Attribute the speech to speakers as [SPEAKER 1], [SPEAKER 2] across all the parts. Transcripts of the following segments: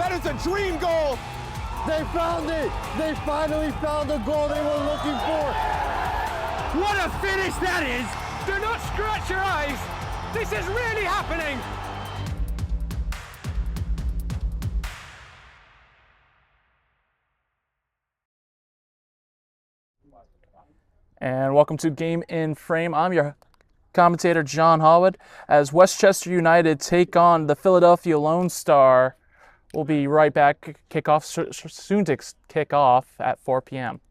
[SPEAKER 1] That is a dream goal.
[SPEAKER 2] They found it. They finally found the goal they were looking for.
[SPEAKER 1] What a finish that is. Do not scratch your eyes. This is really happening.
[SPEAKER 3] And welcome to Game in Frame. I'm your commentator, John Hallwood, as Westchester United take on the Philadelphia Lone Star. We'll be right back. Kickoff soon to kick off at 4 p.m.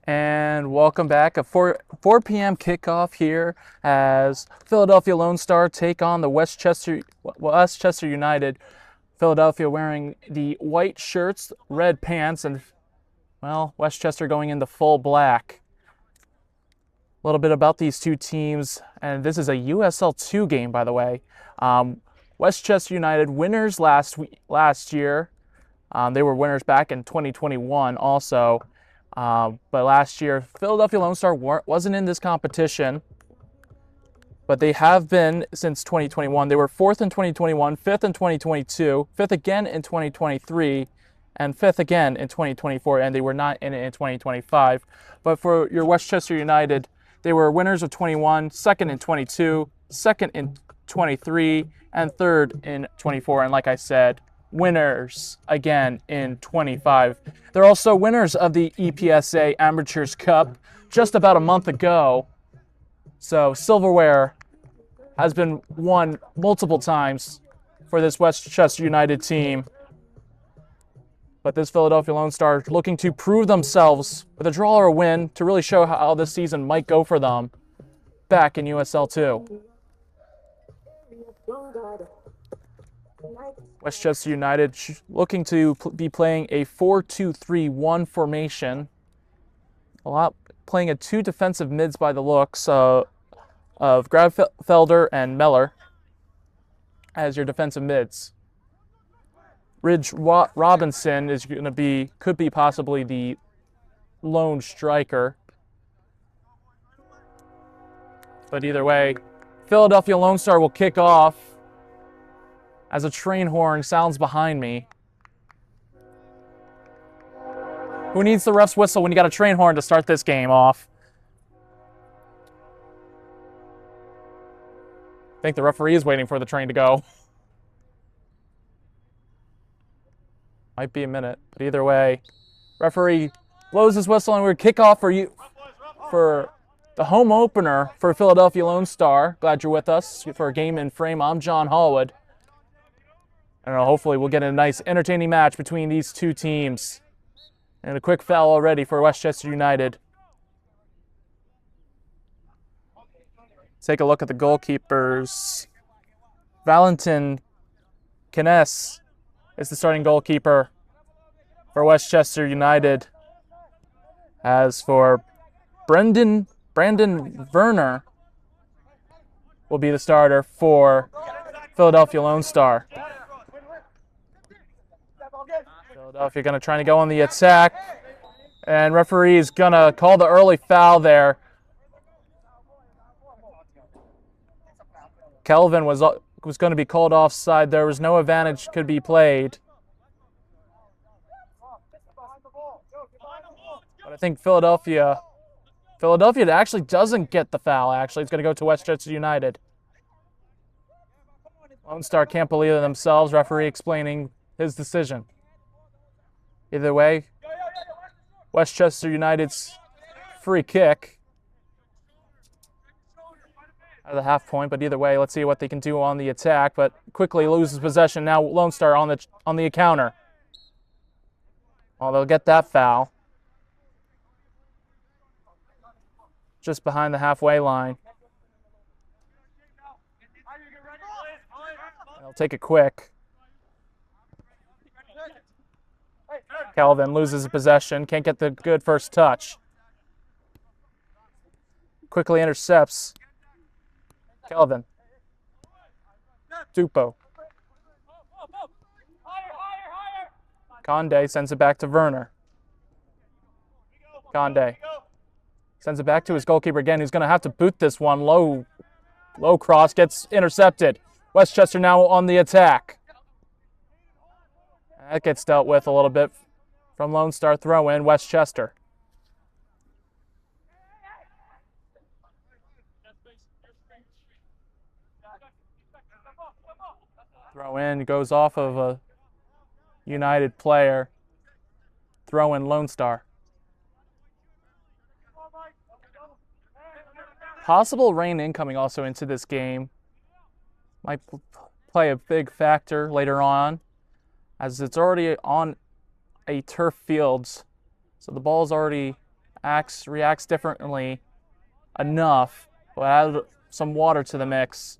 [SPEAKER 3] And welcome back. A 4 p.m. kickoff here as Philadelphia Lone Star take on the Westchester United. Philadelphia wearing the white shirts, red pants, and, well, Westchester going into full black. A little bit about these two teams, and this is a USL 2 game, by the way. Westchester United winners last year. They were winners back in 2021 also. But last year, Philadelphia Lone Star wasn't in this competition, but they have been since 2021. They were 4th in 2021, 5th in 2022, 5th again in 2023, and 5th again in 2024, and they were not in it in 2025. But for your Westchester United, they were winners of 21, 2nd in 22, 2nd in 23, and 3rd in 24, and like I said, winners again in 25. They're also winners of the EPSA Amateurs Cup just about a month ago. So silverware has been won multiple times for this Westchester United team. But this Philadelphia Lone Star looking to prove themselves with a draw or a win to really show how this season might go for them. back in USL 2. Westchester United looking to be playing a 4-2-3-1 formation. Playing a 2 defensive mids by the looks of Grabfelder and Meller as your defensive mids. Ridge Robinson is could be possibly the lone striker. But either way, Philadelphia Lone Star will kick off as a train horn sounds behind me. Who needs the ref's whistle when you got a train horn to start this game off? I think the referee is waiting for the train to go. Might be a minute, but either way, referee blows his whistle and we're kick off for the home opener for Philadelphia Lone Star. Glad you're with us for a game in frame. I'm John Hallwood. And hopefully we'll get a nice entertaining match between these two teams. And a quick foul already for Westchester United. Take a look at the goalkeepers. Valentin Kines is the starting goalkeeper for Westchester United. As for Brandon Werner will be the starter for Philadelphia Lone Star. Philadelphia going to try to go on the attack, and referee is going to call the early foul there. Kelvin was going to be called offside. There was no advantage could be played. But I think Philadelphia actually doesn't get the foul, actually. It's going to go to Westchester United. Lone Star can't believe it themselves. Referee explaining his decision. Either way, Westchester United's free kick out of the half point, but either way, let's see what they can do on the attack, but quickly loses possession. Now Lone Star on the counter. Well, they'll get that foul. Just behind the halfway line. They'll take it quick. Kelvin loses possession, can't get the good first touch. Quickly intercepts. Kelvin. Dupo. Conde sends it back to Werner. Conde sends it back to his goalkeeper again. He's going to have to boot this one. Low cross gets intercepted. Westchester now on the attack. That gets dealt with a little bit from Lone Star. Throw in Westchester. Throw in goes off of a United player. Throw in Lone Star. Possible rain incoming also into this game. Might play a big factor later on, as it's already on a turf field, so the ball's already reacts differently enough. We'll add some water to the mix.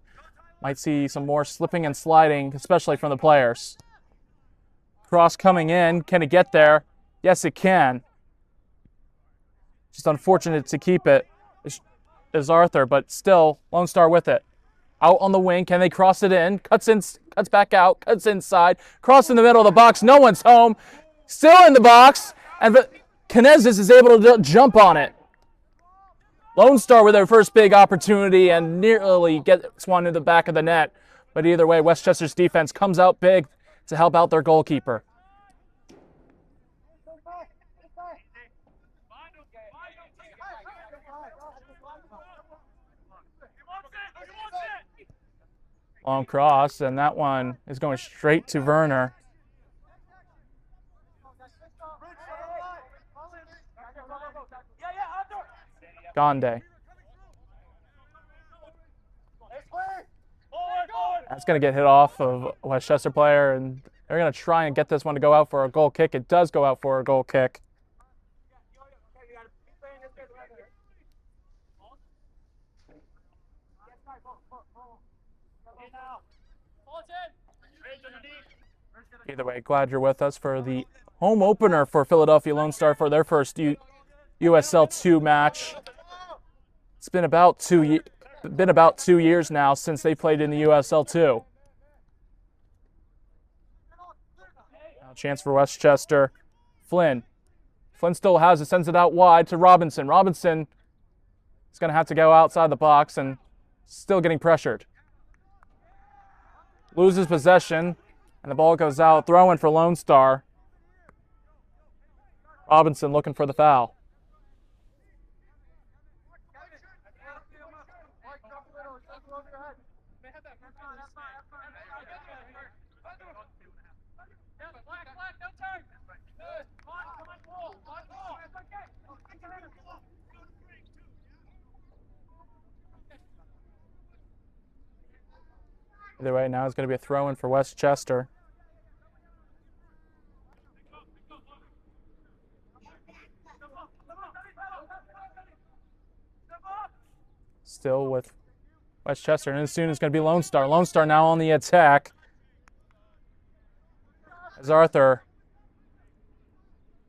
[SPEAKER 3] Might see some more slipping and sliding, especially from the players. Cross coming in. Can it get there? Yes, it can. Just unfortunate to keep it is Arthur, but still, Lone Star with it. Out on the wing. Can they cross it in? Cuts back out. Cuts inside. Cross in the middle of the box. No one's home. Still in the box. And Canezes is able to jump on it. Lone Star with their first big opportunity and nearly gets one in the back of the net. But either way, Westchester's defense comes out big to help out their goalkeeper. Long cross, and that one is going straight to Werner. Gonde. That's going to get hit off of a Westchester player, and they're going to try and get this one to go out for a goal kick. It does go out for a goal kick. Either way, glad you're with us for the home opener for Philadelphia Lone Star for their first USL 2 match. It's been about 2 years now since they played in the USL 2. Now chance for Westchester. Flynn still has it, sends it out wide to Robinson. Robinson is going to have to go outside the box and still getting pressured. Loses possession, and the ball goes out. Throw in for Lone Star. Robinson looking for the foul. Either way, now it's going to be a throw-in for Westchester. Still with Westchester, and as soon as it's going to be Lone Star. Lone Star now on the attack. As Arthur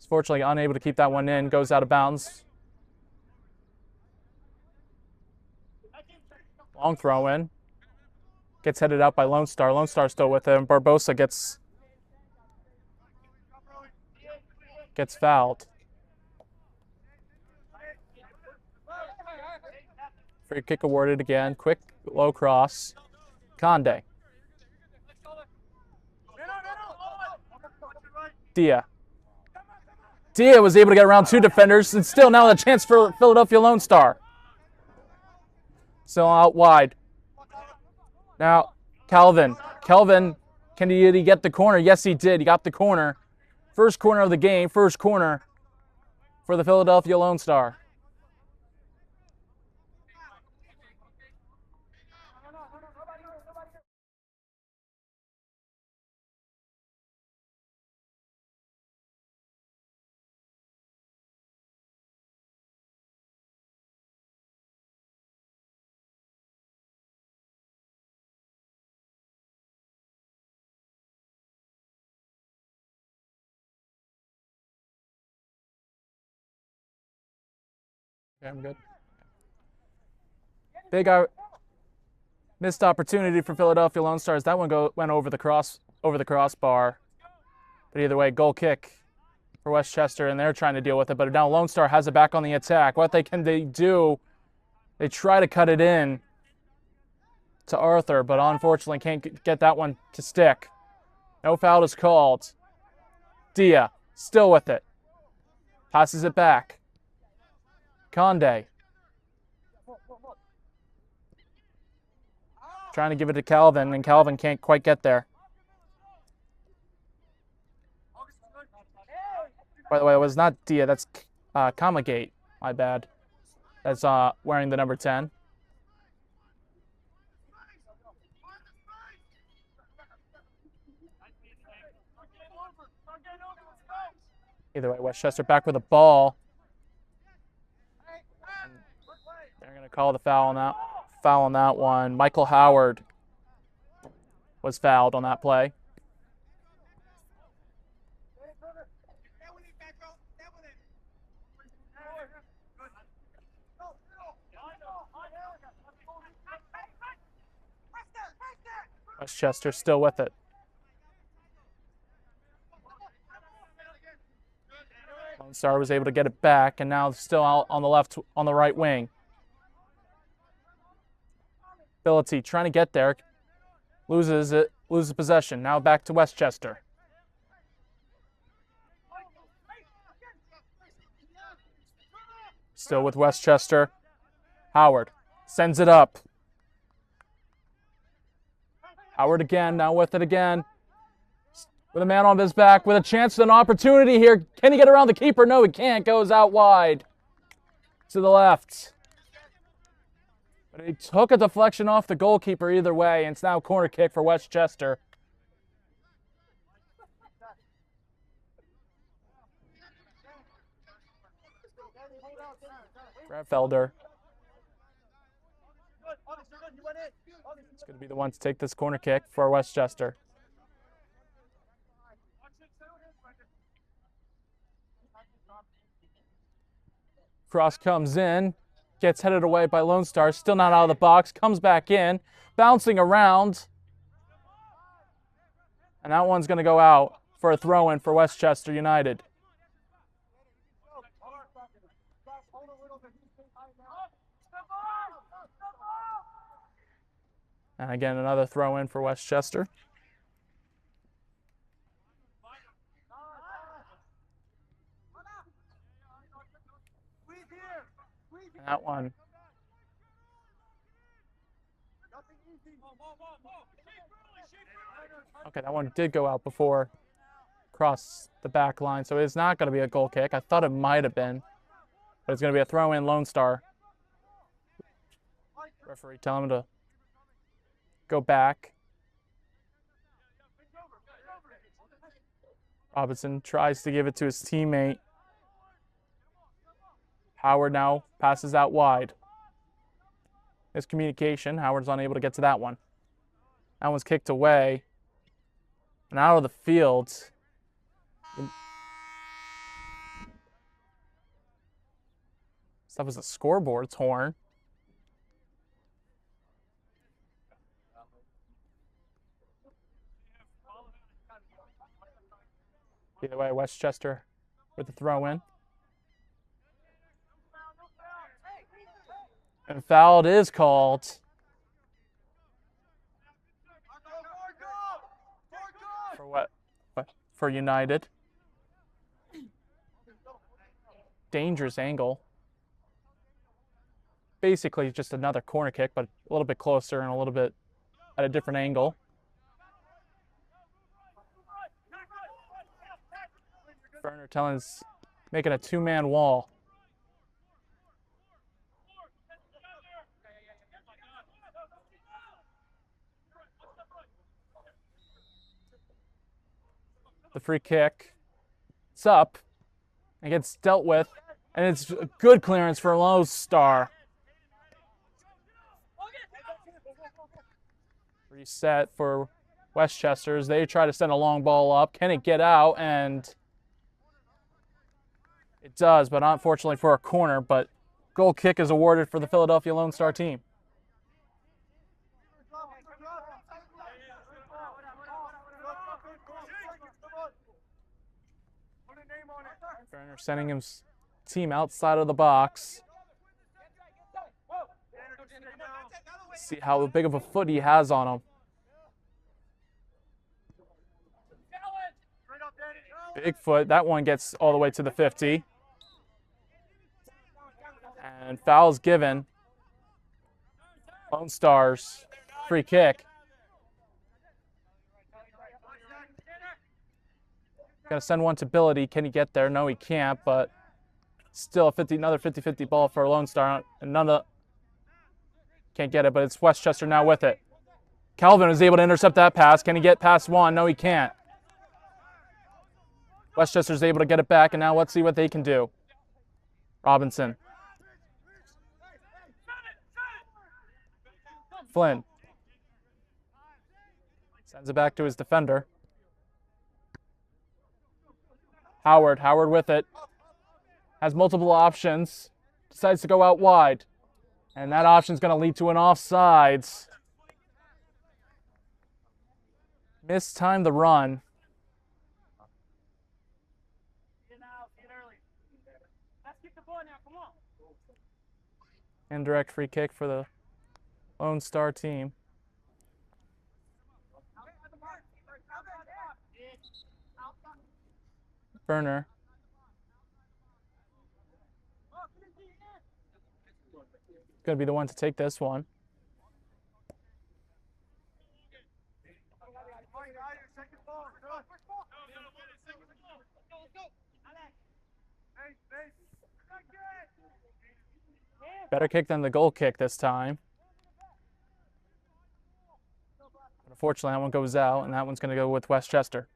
[SPEAKER 3] is fortunately unable to keep that one in, goes out of bounds. Long throw-in. Gets headed out by Lone Star. Lone Star still with him. Barbosa gets fouled. Free kick awarded again. Quick low cross. Conde. Dia was able to get around 2 defenders, and still now a chance for Philadelphia Lone Star. Still out wide. Now, Calvin, can he get the corner? Yes, he did. He got the corner. First corner of the game, first corner for the Philadelphia Lone Star. Okay, I'm good. Big missed opportunity for Philadelphia Lone Stars. That one went over the crossbar. But either way, goal kick for Westchester, and they're trying to deal with it. But now Lone Star has it back on the attack. What they do? They try to cut it in to Arthur, but unfortunately can't get that one to stick. No foul is called. Dia still with it. Passes it back. Conde. Trying to give it to Calvin, and Calvin can't quite get there. By the way, it was not Dia, that's Kamagate. My bad. That's wearing the number 10. Either way, Westchester back with the ball. They're going to call the foul on that one. Michael Howard was fouled on that play. Westchester still with it. Lone Star was able to get it back, and now still out on the right wing. Ability trying to get there, loses possession. Now back to Westchester. Still with Westchester. Howard sends it up. Howard again, now with it again. With a man on his back, with a chance and an opportunity here. Can he get around the keeper? No, he can't. Goes out wide to the left. But he took a deflection off the goalkeeper either way, and it's now a corner kick for Westchester. Felder It's going to be the one to take this corner kick for Westchester. Cross comes in, gets headed away by Lone Star, still not out of the box, comes back in, bouncing around. And that one's going to go out for a throw-in for Westchester United. And again, another throw-in for Westchester. And that one. Okay, that one did go out before across the back line, so it's not going to be a goal kick. I thought it might have been, but it's going to be a throw-in Lone Star. Referee telling him to go back. Robinson tries to give it to his teammate. Howard now passes out wide. Miscommunication. Howard's unable to get to that one. That one's kicked away and out of the field. That was the scoreboard's horn. Either way, Westchester with the throw in. And foul it is called. For what? For United. Dangerous angle. Basically just another corner kick, but a little bit closer and a little bit at a different angle. Berner making a two-man wall. The free kick. It's up. It gets dealt with. And it's a good clearance for Lone Star. Reset for Westchester as they try to send a long ball up. Can it get out? And it does, but unfortunately for a corner. But goal kick is awarded for the Philadelphia Lone Star team. Berner sending his team outside of the box. See how big of a foot he has on him. Big foot. That one gets all the way to the 50. And foul's given. Lone Stars free kick. Got to send one to Billity. Can he get there? No, he can't, but still another 50-50 ball for Lone Star. And can't get it, but it's Westchester now with it. Calvin is able to intercept that pass. Can he get past one? No, he can't. Westchester's able to get it back, and now let's see what they can do. Robinson. Flynn. Sends it back to his defender. Howard with it. Has multiple options. Decides to go out wide. And that option is going to lead to an offsides. Mistimed the run. Indirect free kick for the Lone Star team. Berner. Going to be the one to take this one. Better kick than the goal kick this time. But unfortunately, that one goes out, and that one's going to go with Westchester.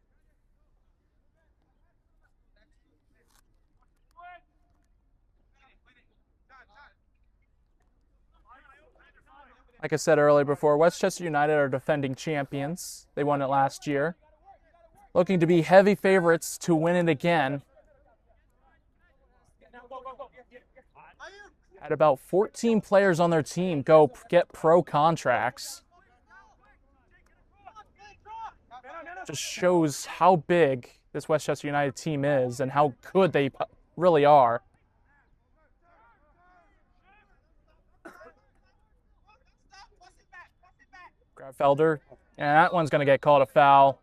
[SPEAKER 3] Like I said earlier before, Westchester United are defending champions. They won it last year. Looking to be heavy favorites to win it again. Had about 14 players on their team go get pro contracts. Just shows how big this Westchester United team is and how good they really are. Felder, and that one's going to get called a foul.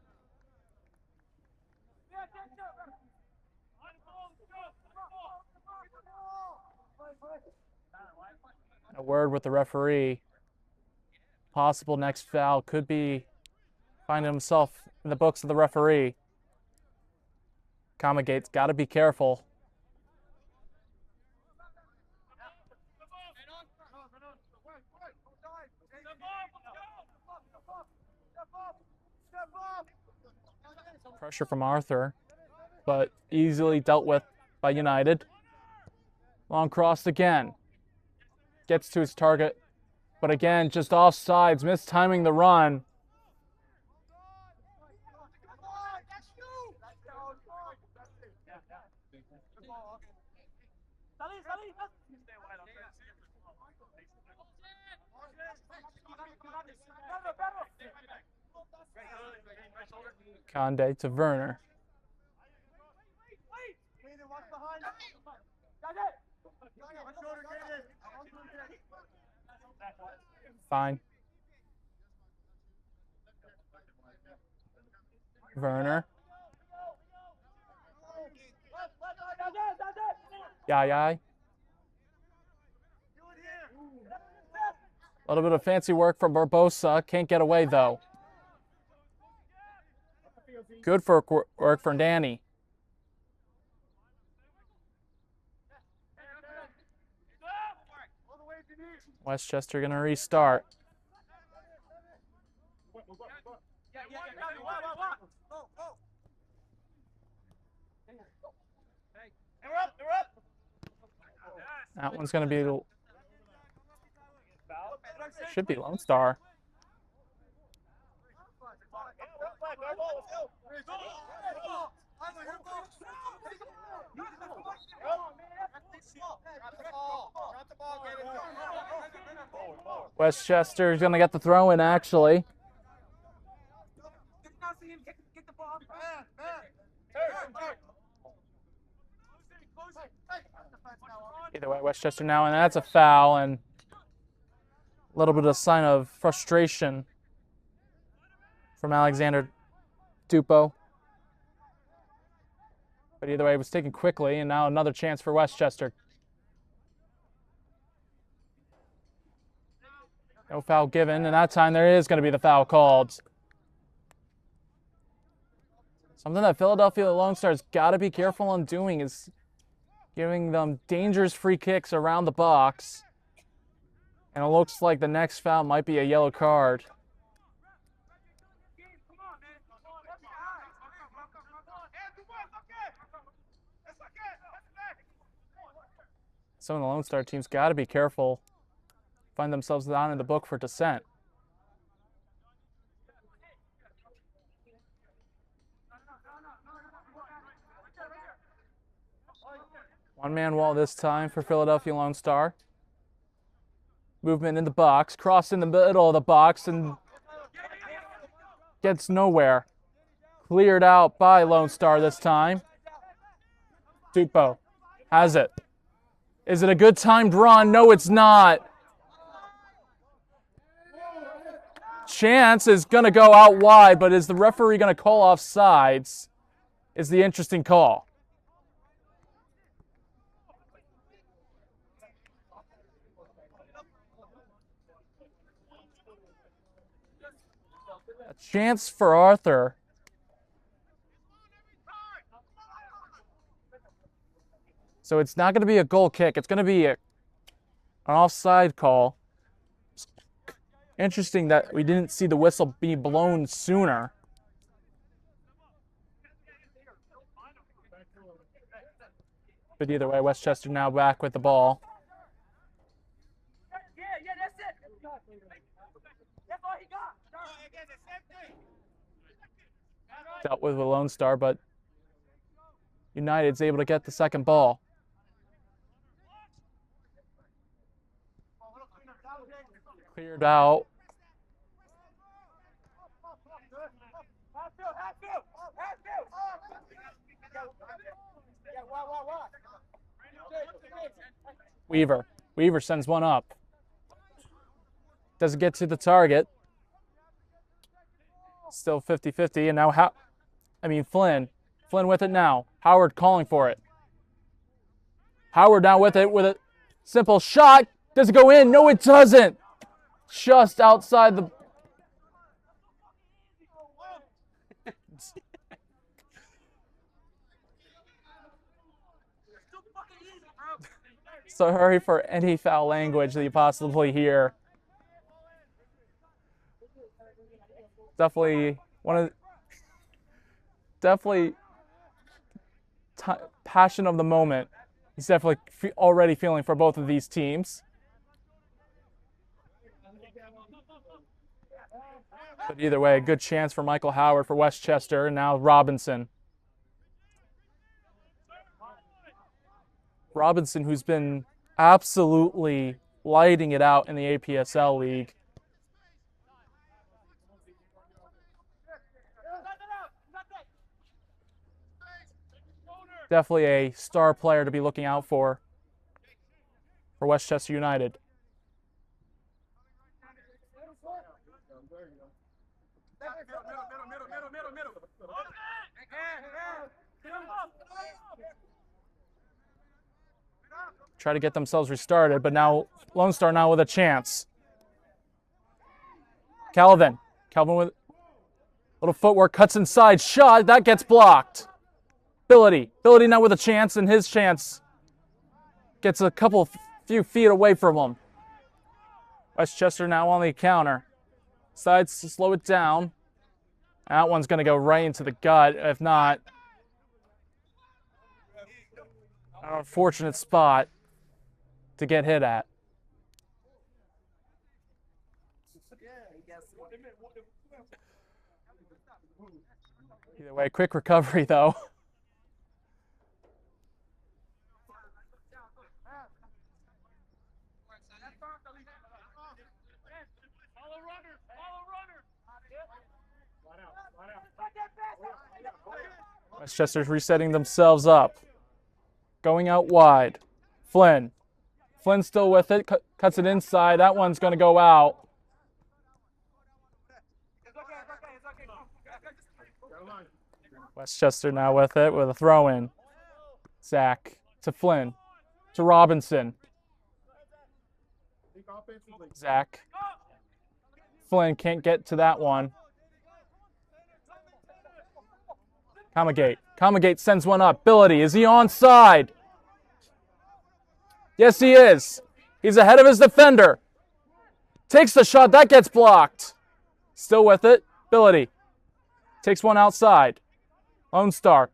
[SPEAKER 3] A word with the referee. Possible next foul could be finding himself in the books of the referee. Comagate's got to be careful. Pressure from Arthur, but easily dealt with by United. Long cross again. Gets to his target, but again, just offsides, mistiming the run. Conde to Werner. Fine. Werner. Yai. A little bit of fancy work from Barbosa. Can't get away, though. Good for work from Danny. Westchester going to restart. That one's going to be, should be Lone Star. Westchester's going to get the throw in, actually. Either way, Westchester now, and that's a foul, and a little bit of sign of frustration from Alexander Dupo. But either way, it was taken quickly, and now another chance for Westchester. No foul given, and that time there is going to be the foul called. Something that Philadelphia Lone Star's got to be careful on doing is giving them dangerous free kicks around the box. And it looks like the next foul might be a yellow card. Some of the Lone Star teams got to be careful. Find themselves down in the book for dissent. One-man wall this time for Philadelphia Lone Star. Movement in the box, cross in the middle of the box, and gets nowhere. Cleared out by Lone Star this time. Dupo has it. Is it a good timed run? No, it's not. Chance is going to go out wide, but is the referee going to call offsides? Is the interesting call. A chance for Arthur. So it's not going to be a goal kick. It's going to be an offside call. Interesting that we didn't see the whistle be blown sooner. But either way, Westchester now back with the ball. Dealt with a Lone Star, but United's able to get the second ball. Cleared out. Weaver. Weaver sends one up. Doesn't get to the target. Still 50-50, and now Flynn. Flynn with it now. Howard calling for it. Howard now with it with a simple shot. Does it go in? No, it doesn't. Just outside the... Sorry for any foul language that you possibly hear. Definitely passion of the moment. He's definitely already feeling for both of these teams. But either way, a good chance for Michael Howard for Westchester, and now Robinson. Robinson, who's been absolutely lighting it out in the APSL league. Definitely a star player to be looking out for Westchester United. Try to get themselves restarted, but now Lone Star now with a chance. Calvin with a little footwork, cuts inside, shot, that gets blocked. Bility now with a chance, and his chance gets a few feet away from him. Westchester now on the counter. Decides to slow it down. That one's going to go right into the gut. If not, an unfortunate spot to get hit at. Either way, quick recovery though. Westchester's resetting themselves up. Going out wide. Flynn still with it, cuts it inside. That one's going to go out. Westchester now with it with a throw in. Zach to Flynn to Robinson. Zach. Flynn can't get to that one. Comagate sends one up. Bility, is he onside? Yes, he is. He's ahead of his defender. Takes the shot. That gets blocked. Still with it. Bility takes one outside. Lone Star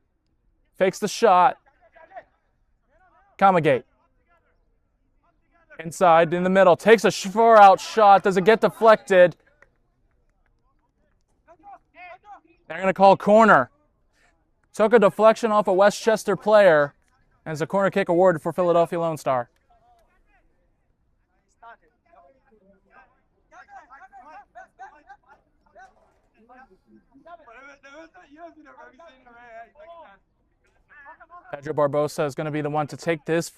[SPEAKER 3] fakes the shot. Comagate. Inside, in the middle. Takes a far out shot. Does it get deflected? They're going to call corner. Took a deflection off a Westchester player, and it's a corner kick awarded for Philadelphia Lone Star. Pedro Barbosa is going to be the one to take this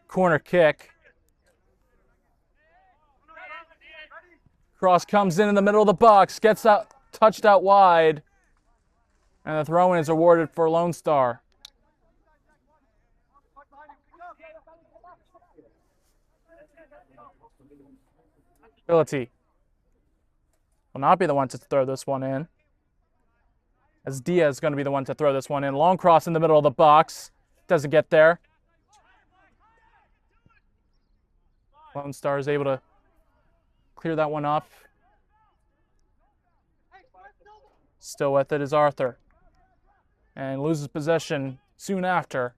[SPEAKER 3] corner kick. Cross comes in the middle of the box, gets out, touched out wide, and the throw-in is awarded for Lone Star. Bility will not be the one to throw this one in, as Diaz is going to be the one to throw this one in. Long cross in the middle of the box. Doesn't get there. Lone Star is able to clear that one up. Still with it is Arthur. And loses possession soon after.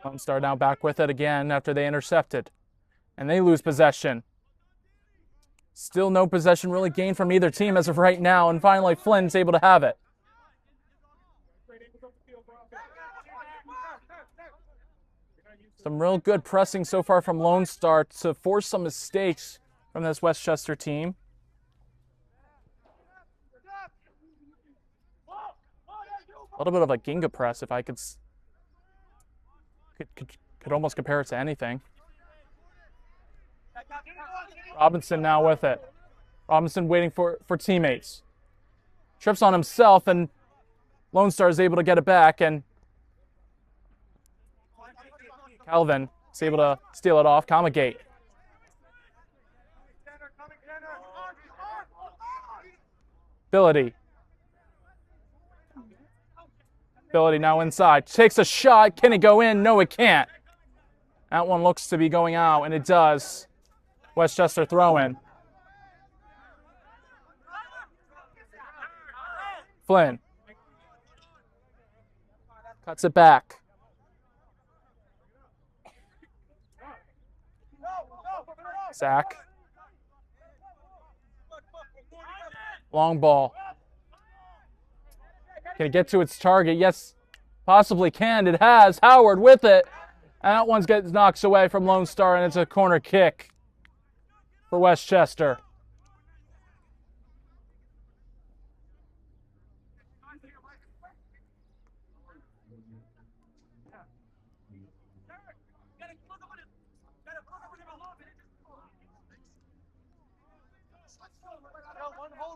[SPEAKER 3] Lone Star now back with it again after they intercepted. And they lose possession. Still no possession really gained from either team as of right now. And finally, Flynn's able to have it. Some real good pressing so far from Lone Star to force some mistakes from this Westchester team. A little bit of a Ginga press, if I could almost compare it to anything. Robinson now with it. Robinson waiting for teammates. Trips on himself, and Lone Star is able to get it back, and Calvin is able to steal it off. Comagate. Ability now inside. Takes a shot. Can it go in? No, it can't. That one looks to be going out, and it does. Westchester throw in. Flynn. Cuts it back. Zach. Long ball. Can it get to its target? Yes, possibly can. It has. Howard with it. And that one gets knocked away from Lone Star, and it's a corner kick for Westchester.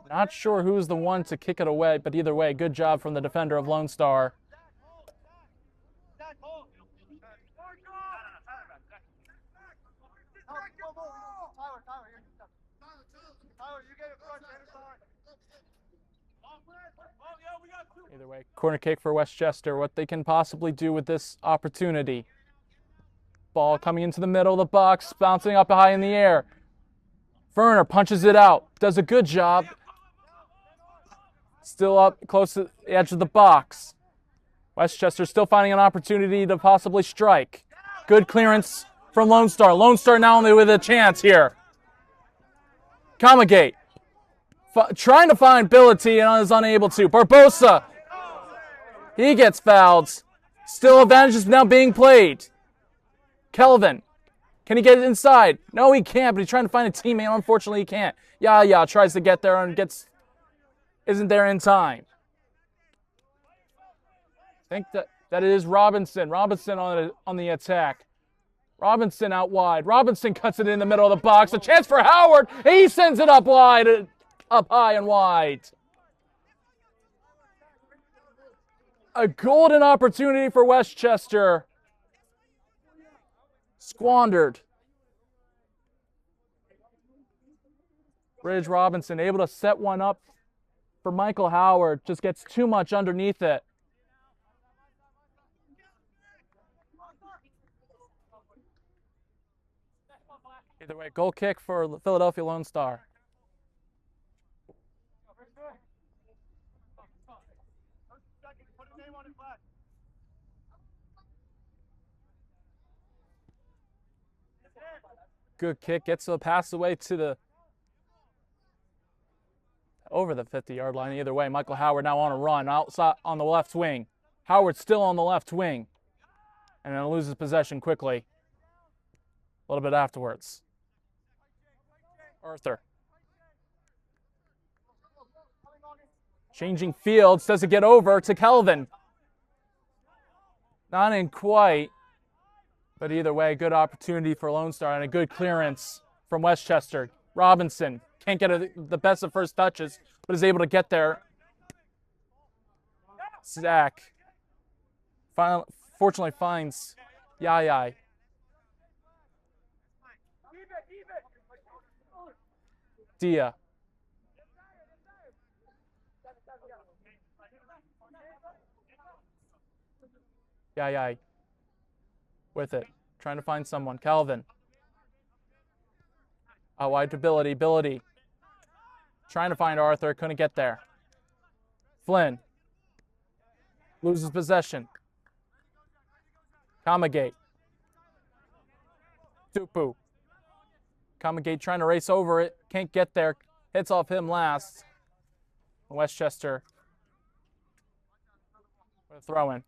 [SPEAKER 3] Not sure who's the one to kick it away, but either way, good job from the defender of Lone Star. Either way, corner kick for Westchester. What they can possibly do with this opportunity. Ball coming into the middle of the box, bouncing up high in the air. Verner punches it out, does a good job. Still up close to the edge of the box. Westchester still finding an opportunity to possibly strike. Good clearance from Lone Star. Lone Star now only with a chance here. Comagate trying to find Billity and is unable to. Barbosa, he gets fouled. Still advantage is now being played. Kelvin, can he get it inside? No, he can't, but he's trying to find a teammate. Unfortunately, he can't. Yeah, tries to get there and isn't there in time. I think that it is Robinson. Robinson on the attack. Robinson out wide. Robinson cuts it in the middle of the box. A chance for Howard. He sends it up wide, up high and wide. A golden opportunity for Westchester. Squandered. Ridge Robinson able to set one up for Michael Howard. Just gets too much underneath it. Either way, goal kick for Philadelphia Lone Star. Good kick, gets the pass away to over the 50-yard line. Either way, Michael Howard now on a run outside on the left wing. Howard still on the left wing, and then loses possession quickly. A little bit afterwards. Arthur. Changing fields, does it get over to Kelvin? Not in quite, but either way, good opportunity for Lone Star and a good clearance from Westchester. Robinson can't get the best of first touches, but is able to get there. Zach fortunately finds Yaya. Dia. Yaya with it, trying to find someone. Calvin. Out wide to Ability. Trying to find Arthur, couldn't get there. Flynn loses possession. Kamagate. Tupu. Kamagate trying to race over it. Can't get there. Hits off him last. Westchester with a throw in.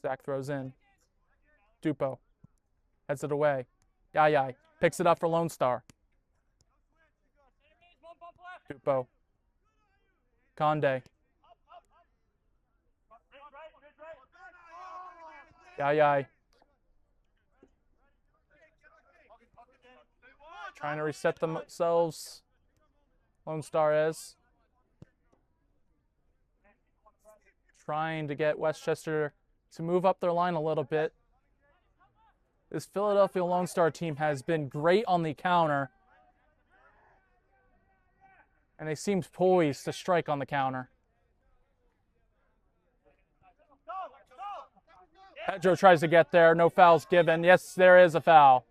[SPEAKER 3] Zach throws in. Dupo heads it away. Yai picks it up for Lone Star. Dupo. Conde. Yai. Trying to reset themselves. Lone Star is. Trying to get Westchester to move up their line a little bit. This Philadelphia Lone Star team has been great on the counter. And they seem poised to strike on the counter. Pedro tries to get there. No fouls given. Yes, there is a foul.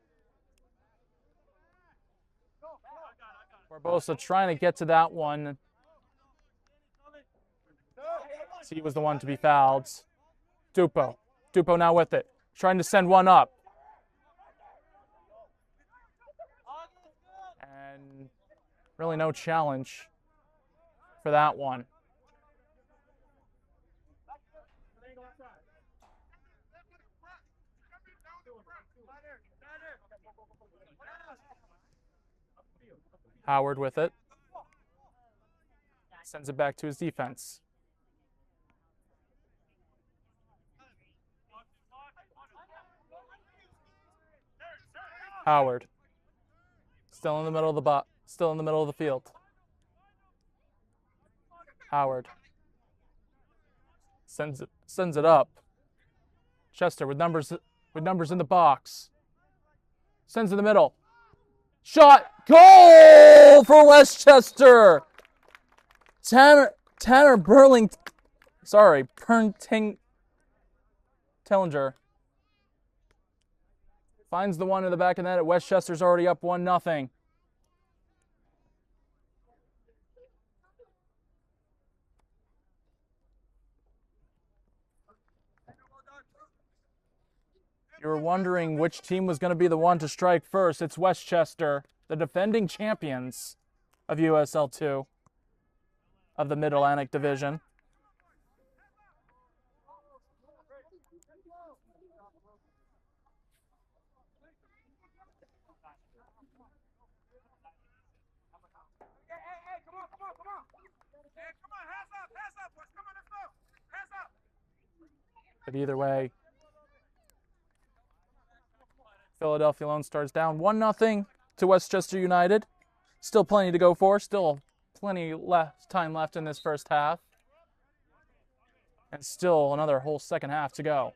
[SPEAKER 3] Barbosa trying to get to that one. He was the one to be fouled. Dupo now with it. Trying to send one up. And really no challenge for that one. Howard with it. Sends it back to his defense. Howard. Still in the middle of the field. Howard. Sends it up. Chester with numbers in the box. Sends in the middle. Shot. Goal for Westchester. Tanner Tellinger finds the one in the back of the net. Westchester's already up 1-0. You were wondering which team was going to be the one to strike first. It's Westchester, the defending champions of USL 2 of the Mid-Atlantic Division. But either way, Philadelphia Lone Stars down 1-0 to Westchester United. Still plenty to go for. Still plenty time left in this first half. And still another whole second half to go.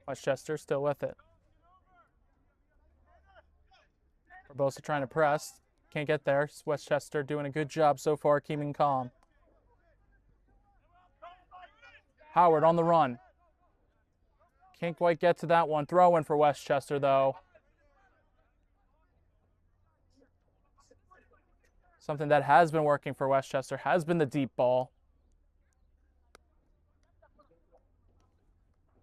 [SPEAKER 3] Westchester still with it. Barbosa trying to press. Can't get there. Westchester doing a good job so far keeping calm. Howard on the run. Can't quite get to that one. Throw in for Westchester though. Something that has been working for Westchester has been the deep ball.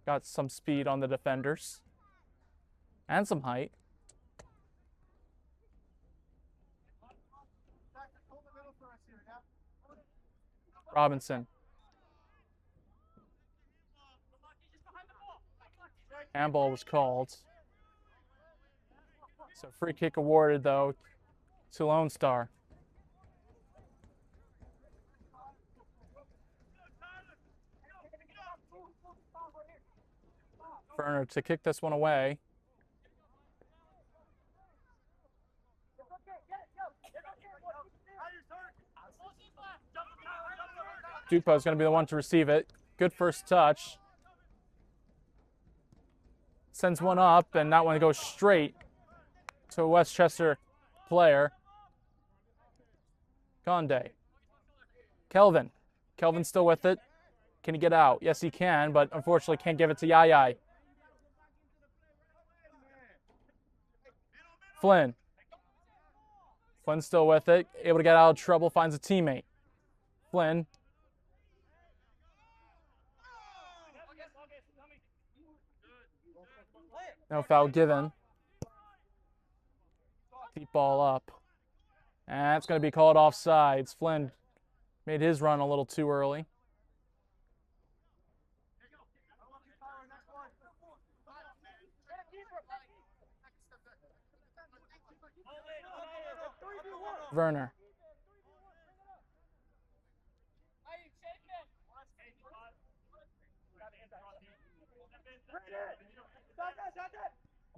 [SPEAKER 3] Got some speed on the defenders. And some height. Robinson. Handball was called. So free kick awarded though to Lone Star. Ferner to kick this one away. Dupo's going to be the one to receive it. Good first touch. Sends one up, and that one goes straight to a Westchester player. Conde. Kelvin. Kelvin's still with it. Can he get out? Yes, he can, but unfortunately can't give it to Yaya. Flynn. Flynn's still with it. Able to get out of trouble, finds a teammate. Flynn. No foul given. Deep ball up. And it's going to be called offsides. Flynn made his run a little too early. Werner.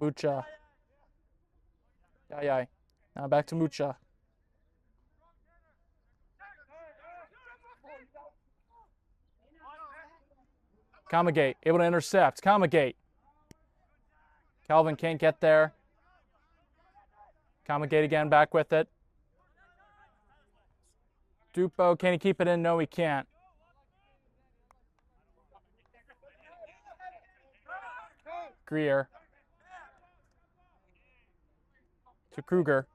[SPEAKER 3] Mucha. Yay. Now back to Mucha. Kamagate, able to intercept. Kamagate. Calvin can't get there. Kamagate again, back with it. Dupo, can he keep it in? No, he can't. Greer. To Kruger.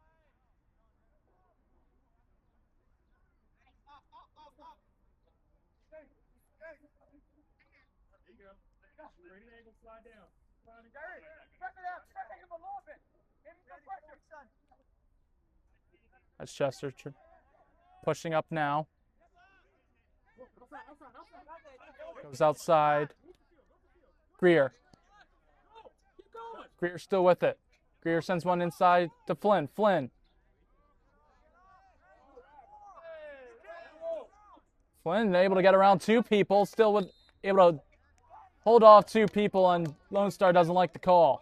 [SPEAKER 3] That's Chester pushing up now. Goes outside. Greer. Greer still with it. Greer sends one inside to Flynn. Flynn. Flynn able to get around two people. Still able to hold off two people, and Lone Star doesn't like the call.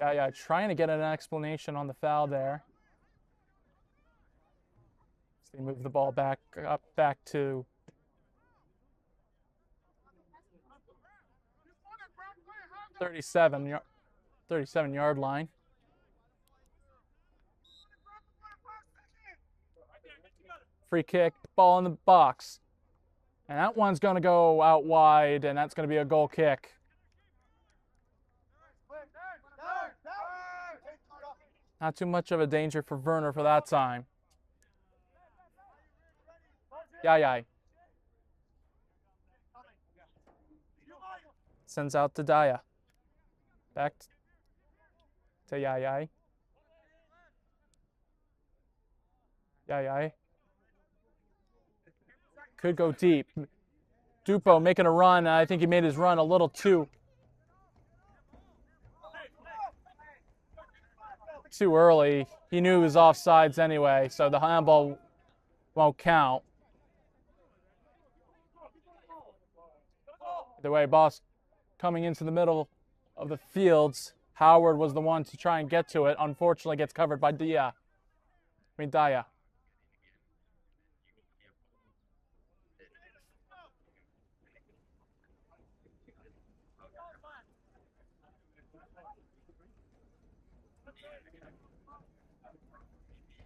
[SPEAKER 3] Yeah, trying to get an explanation on the foul there. So they move the ball back to the 37-yard line. Free kick, ball in the box. And that one's going to go out wide, and that's going to be a goal kick. Not too much of a danger for Werner for that time. Yay. Sends out to Daya. Back to Yay. Yay. Could go deep. Dupo making a run. I think he made his run a little too early. He knew he was offsides anyway, so the handball won't count. Either way, Boss coming into the middle of the fields. Howard was the one to try and get to it. Unfortunately, gets covered by Daya.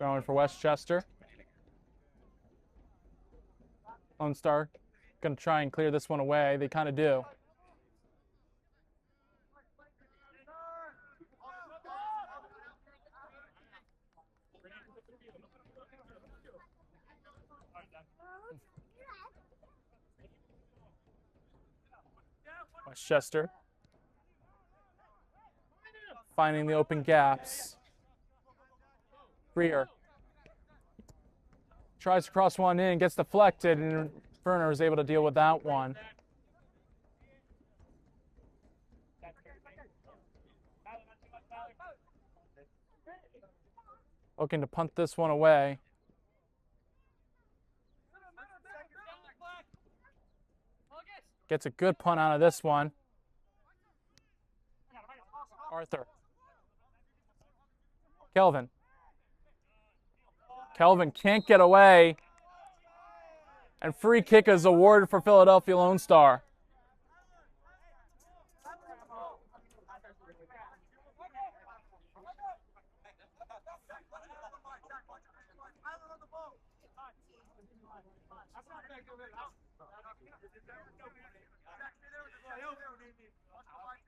[SPEAKER 3] Going for Westchester. Lone Star going to try and clear this one away. They kind of do. Westchester finding the open gaps. Greer tries to cross one in, gets deflected, and Werner is able to deal with that one. Looking to punt this one away. Gets a good punt out of this one. Arthur. Kelvin. Kelvin can't get away. And free kick is awarded for Philadelphia Lone Star.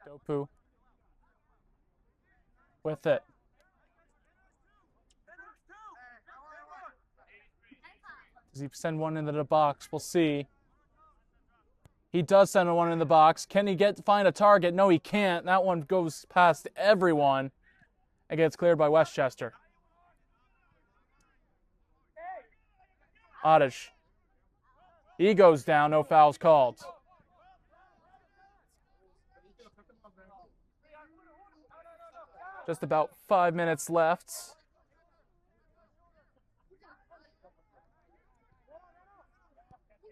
[SPEAKER 3] Dopu with it. Does he send one into the box? We'll see. He does send one in the box. Can he find a target? No, he can't. That one goes past everyone and gets cleared by Westchester. Oddish. He goes down. No fouls called. Just about 5 minutes left.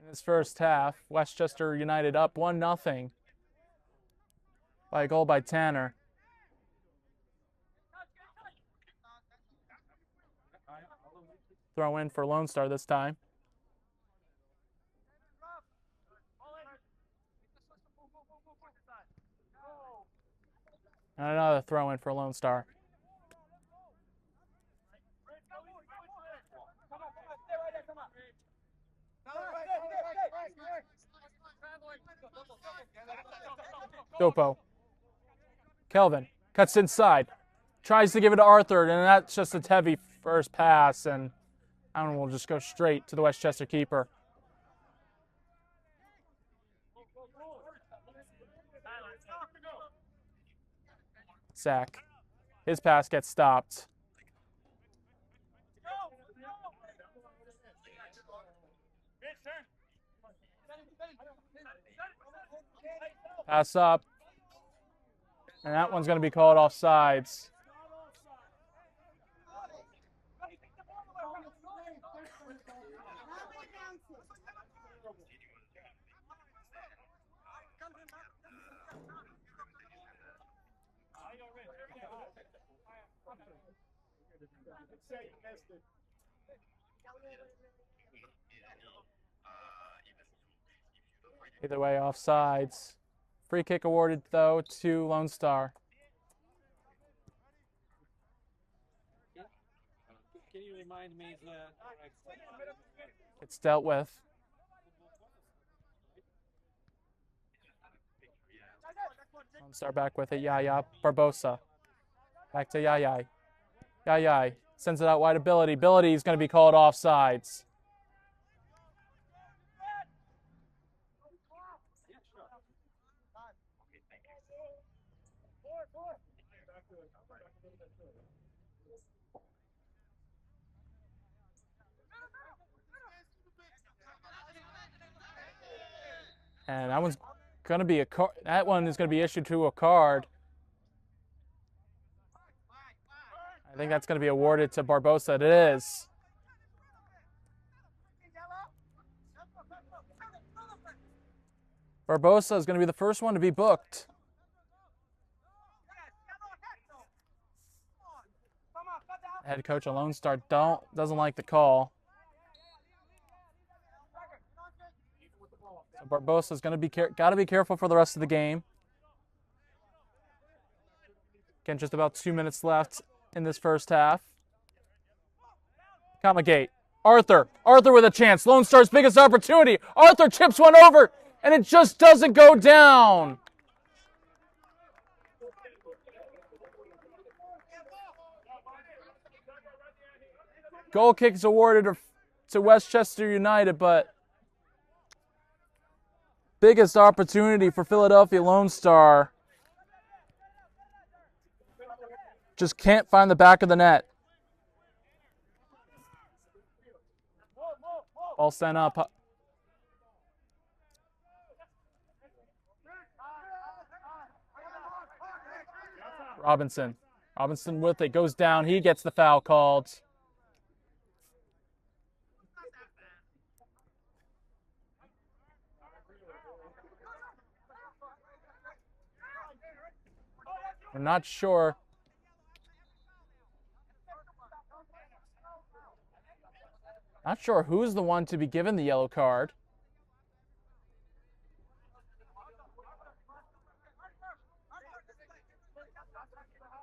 [SPEAKER 3] In this first half, Westchester United up 1-0 by a goal by Tanner. Throw in for Lone Star this time. And another throw in for Lone Star. Dopo. Kelvin cuts inside. Tries to give it to Arthur, and that's just a heavy first pass, and I don't know, we'll just go straight to the Westchester keeper. Sack. His pass gets stopped. Pass up. And that one's going to be called offsides. Either way, offsides. Free kick awarded, though, to Lone Star.
[SPEAKER 4] Can you remind me the
[SPEAKER 3] It's dealt with. Lone Star back with it. Yaya Barbosa. Back to Yaya. Yaya sends it out wide to Billy. Billy is going to be called offsides. And that one's going to be that one is going to be issued to a card. I think that's going to be awarded to Barbosa. It is. Barbosa is going to be the first one to be booked. Head coach of Lone Star doesn't like the call. So Barbosa's going to be got to be careful for the rest of the game. Again, just about 2 minutes left in this first half. Comma gate. Arthur with a chance. Lone Star's biggest opportunity. Arthur chips one over, and it just doesn't go down. Goal kick is awarded to Westchester United, but biggest opportunity for Philadelphia Lone Star. Just can't find the back of the net. Ball sent up. Robinson with it, goes down. He gets the foul called. We're not sure. Not sure who's the one to be given the yellow card.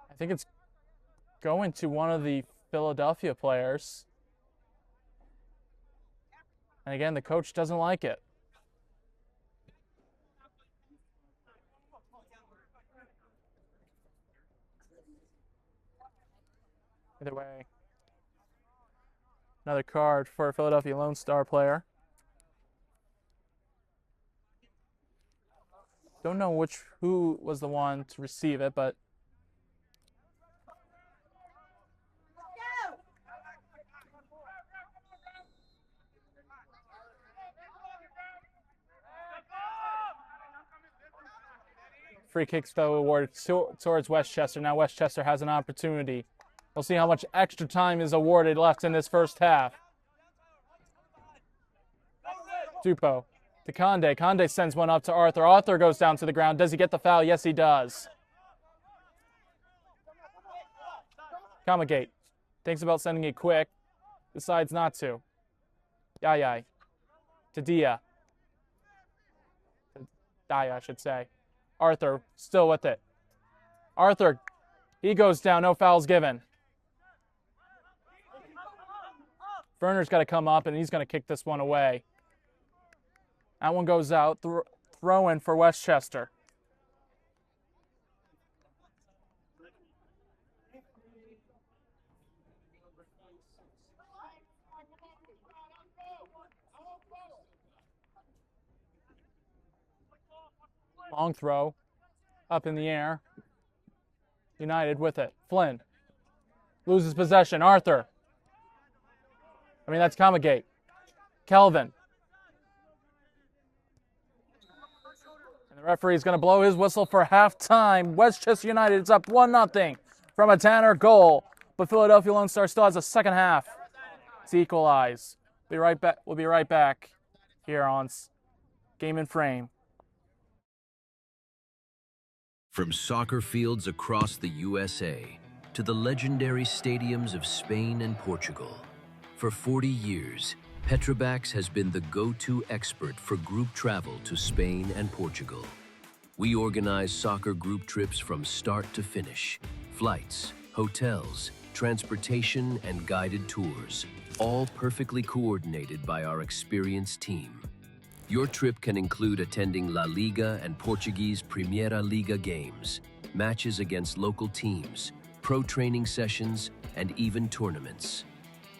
[SPEAKER 3] I think it's going to one of the Philadelphia players. And again, the coach doesn't like it. Either way, another card for a Philadelphia Lone Star player. Don't know who was the one to receive it, but free kicks though awarded towards Westchester. Now Westchester has an opportunity. We'll see how much extra time is awarded left in this first half. Dupo to Conde. Conde sends one up to Arthur. Arthur goes down to the ground. Does he get the foul? Yes, he does. Kamagate thinks about sending it quick. Decides not to. Yai to Dia. Daya, I should say. Arthur still with it. Arthur, he goes down. No fouls given. Verner's got to come up, and he's going to kick this one away. That one goes out. Throw in for Westchester. Long throw. Up in the air. United with it. Flynn loses possession. Arthur. That's Kamagate. Kelvin. And the referee's going to blow his whistle for halftime. Westchester United is up 1-0 from a Tanner goal. But Philadelphia Lone Star still has a second half to equalize. We'll be right back here on Game and Frame.
[SPEAKER 5] From soccer fields across the USA to the legendary stadiums of Spain and Portugal, for 40 years, Petrobax has been the go-to expert for group travel to Spain and Portugal. We organize soccer group trips from start to finish, flights, hotels, transportation, and guided tours, all perfectly coordinated by our experienced team. Your trip can include attending La Liga and Portuguese Primeira Liga games, matches against local teams, pro training sessions, and even tournaments.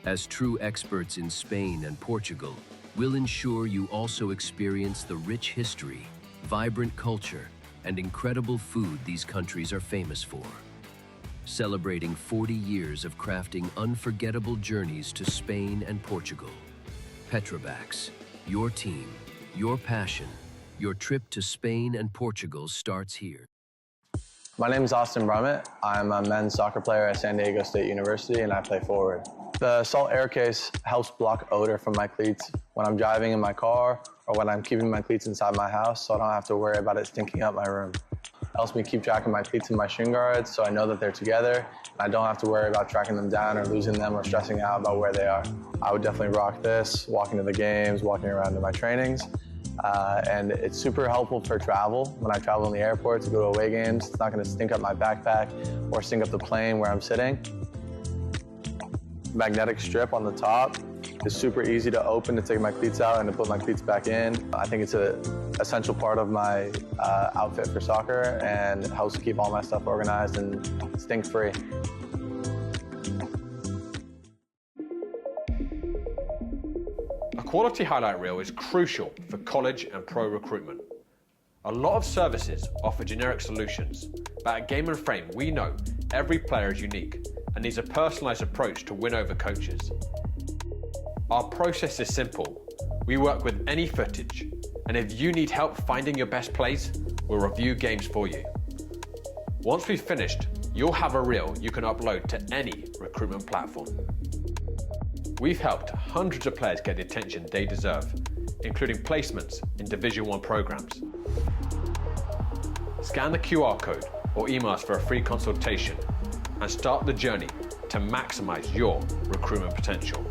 [SPEAKER 5] As true experts in Spain and Portugal, we'll ensure you also experience the rich history, vibrant culture, and incredible food these countries are famous for. Celebrating 40 years of crafting unforgettable journeys to Spain and Portugal. Petrobax, your team, your passion, your trip to Spain and Portugal starts here.
[SPEAKER 6] My name is Austin Brummett. I'm a men's soccer player at San Diego State University, and I play forward. The Salt Air Case helps block odor from my cleats when I'm driving in my car or when I'm keeping my cleats inside my house, so I don't have to worry about it stinking up my room. It helps me keep track of my cleats and my shin guards, so I know that they're together, and I don't have to worry about tracking them down or losing them or stressing out about where they are. I would definitely rock this, walking to the games, walking around to my trainings. And it's super helpful for travel. When I travel in the airport to go to away games, it's not going to stink up my backpack or stink up the plane where I'm sitting. Magnetic strip on the top is super easy to open to take my cleats out and to put my cleats back in. I think it's an essential part of my outfit for soccer, and it helps keep all my stuff organized and stink-free.
[SPEAKER 7] A quality highlight reel is crucial for college and pro recruitment. A lot of services offer generic solutions, but at Game and Frame we know every player is unique and needs a personalised approach to win over coaches. Our process is simple. We work with any footage, and if you need help finding your best plays, we'll review games for you. Once we've finished, you'll have a reel you can upload to any recruitment platform. We've helped hundreds of players get the attention they deserve, including placements in Division 1 programs. Scan the QR code or email us for a free consultation and start the journey to maximize your recruitment potential.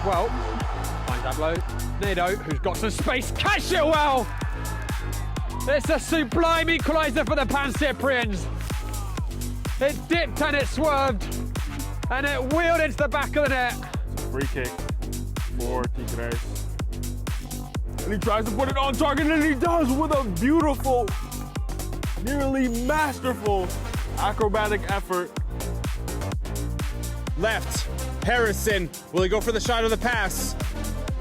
[SPEAKER 1] Well, finds Ablo, Nado, who's got some space, catch it well! It's a sublime equaliser for the Pan Cyprians. It dipped and it swerved, and it wheeled into the back of the net.
[SPEAKER 2] Free kick for Tigres. And he tries to put it on target, and he does with a beautiful, nearly masterful acrobatic effort.
[SPEAKER 8] Left, Harrison, will he go for the shot of the pass?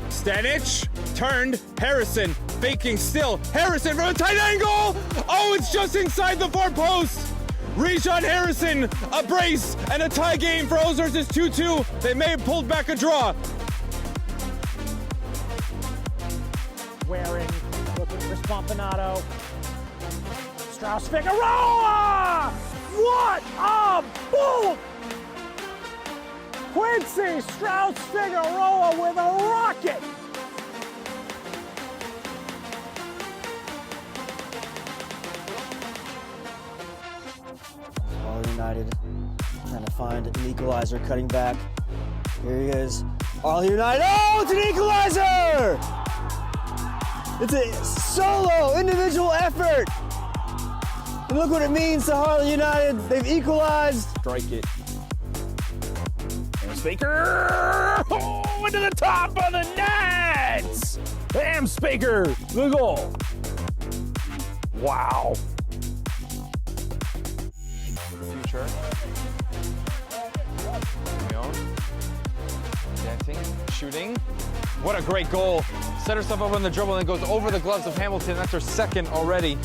[SPEAKER 8] Stanic, turned, Harrison, faking still, Harrison from a tight angle! Oh, it's just inside the far post! Rijon Harrison, a brace, and a tie game for Ozarks is 2-2. They may have pulled back a draw.
[SPEAKER 9] Waring, looking for Spompanato. Strauss Figueroa! What a bolt! Quincy Strauss Figueroa with a rocket!
[SPEAKER 10] All United trying to find an equalizer, cutting back. Here he is. All United. Oh, it's an equalizer! It's a solo, individual effort. And look what it means to Harley United. They've equalized.
[SPEAKER 8] Strike it.
[SPEAKER 9] Speaker! Oh, into the top of the net! Bam, Speaker! The goal. Wow.
[SPEAKER 11] Future. Dancing, shooting. What a great goal. Set herself up on the dribble and goes over the gloves of Hamilton. That's her second already.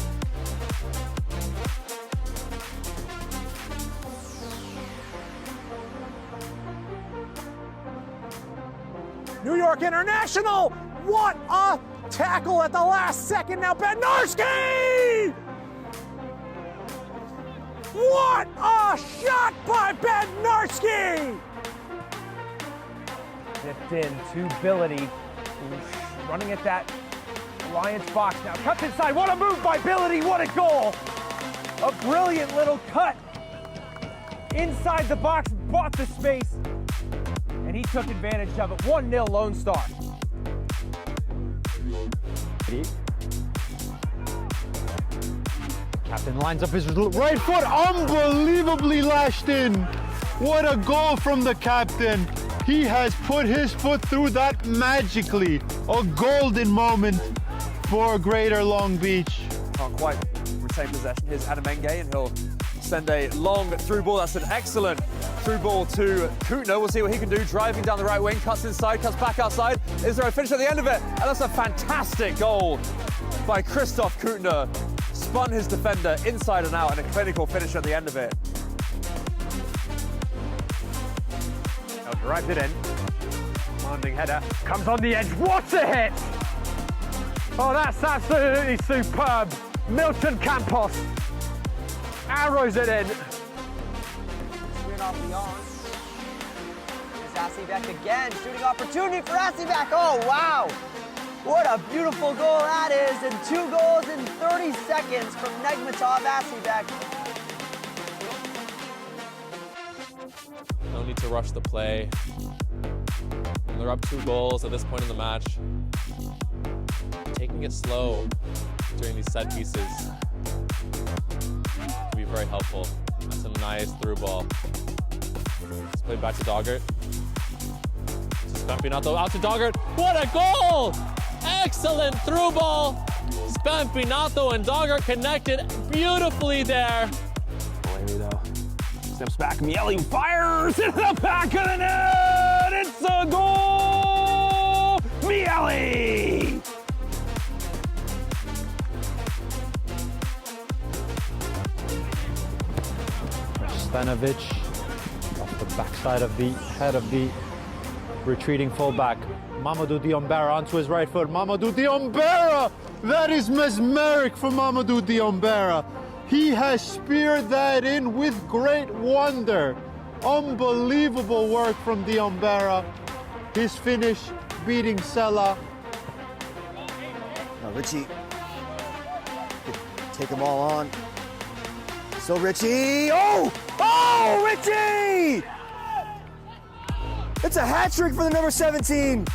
[SPEAKER 9] New York International! What a tackle at the last second. Now Bednarski! What a shot by Bednarski! Dipped in to Billity, who's running at that Lions box now. Cuts inside. What a move by Billity. What a goal! A brilliant little cut inside the box, bought the space, and he took advantage of it. 1-0 Lone Star.
[SPEAKER 2] Captain lines up his right foot, unbelievably lashed in. What a goal from the captain. He has put his foot through that magically. A golden moment for Greater Long Beach.
[SPEAKER 12] Can't quite retain possession. Here's Adamenge, and he'll send a long through ball. That's an excellent through ball to Koutner. We'll see what he can do. Driving down the right wing, cuts inside, cuts back outside. Is there a finish at the end of it? And that's a fantastic goal by Christoph Koutner. Spun his defender inside and out, and a clinical finish at the end of it.
[SPEAKER 1] Drives it in. Commanding header. Comes on the edge. What a hit! Oh, that's absolutely superb. Milton Campos arrows it in.
[SPEAKER 13] Screen off the on. Here's Asivek again. Shooting opportunity for Asivek. Oh, wow. What a beautiful goal that is. And 2 goals in 30 seconds from Negmatov Asivek.
[SPEAKER 14] need to rush the play. And they're up 2 goals at this point in the match. Taking it slow during these set pieces can be very helpful. That's a nice through ball. Let's play back to Doggart. Spampinato out to Doggart. What a goal! Excellent through ball. Spampinato and Doggart connected beautifully there.
[SPEAKER 9] Larry though steps back. Miele fires into the back of the net. It's a goal. Miele.
[SPEAKER 2] Stanovic off the backside of the head of the retreating fullback. Mamadou Diombera onto his right foot. Mamadou Diombera! That is mesmeric for Mamadou Diombera. He has speared that in with great wonder. Unbelievable work from Diombera. His finish beating Sella.
[SPEAKER 10] Now Richie take them all on. So Richie, oh, Richie! It's a hat trick for the number 17.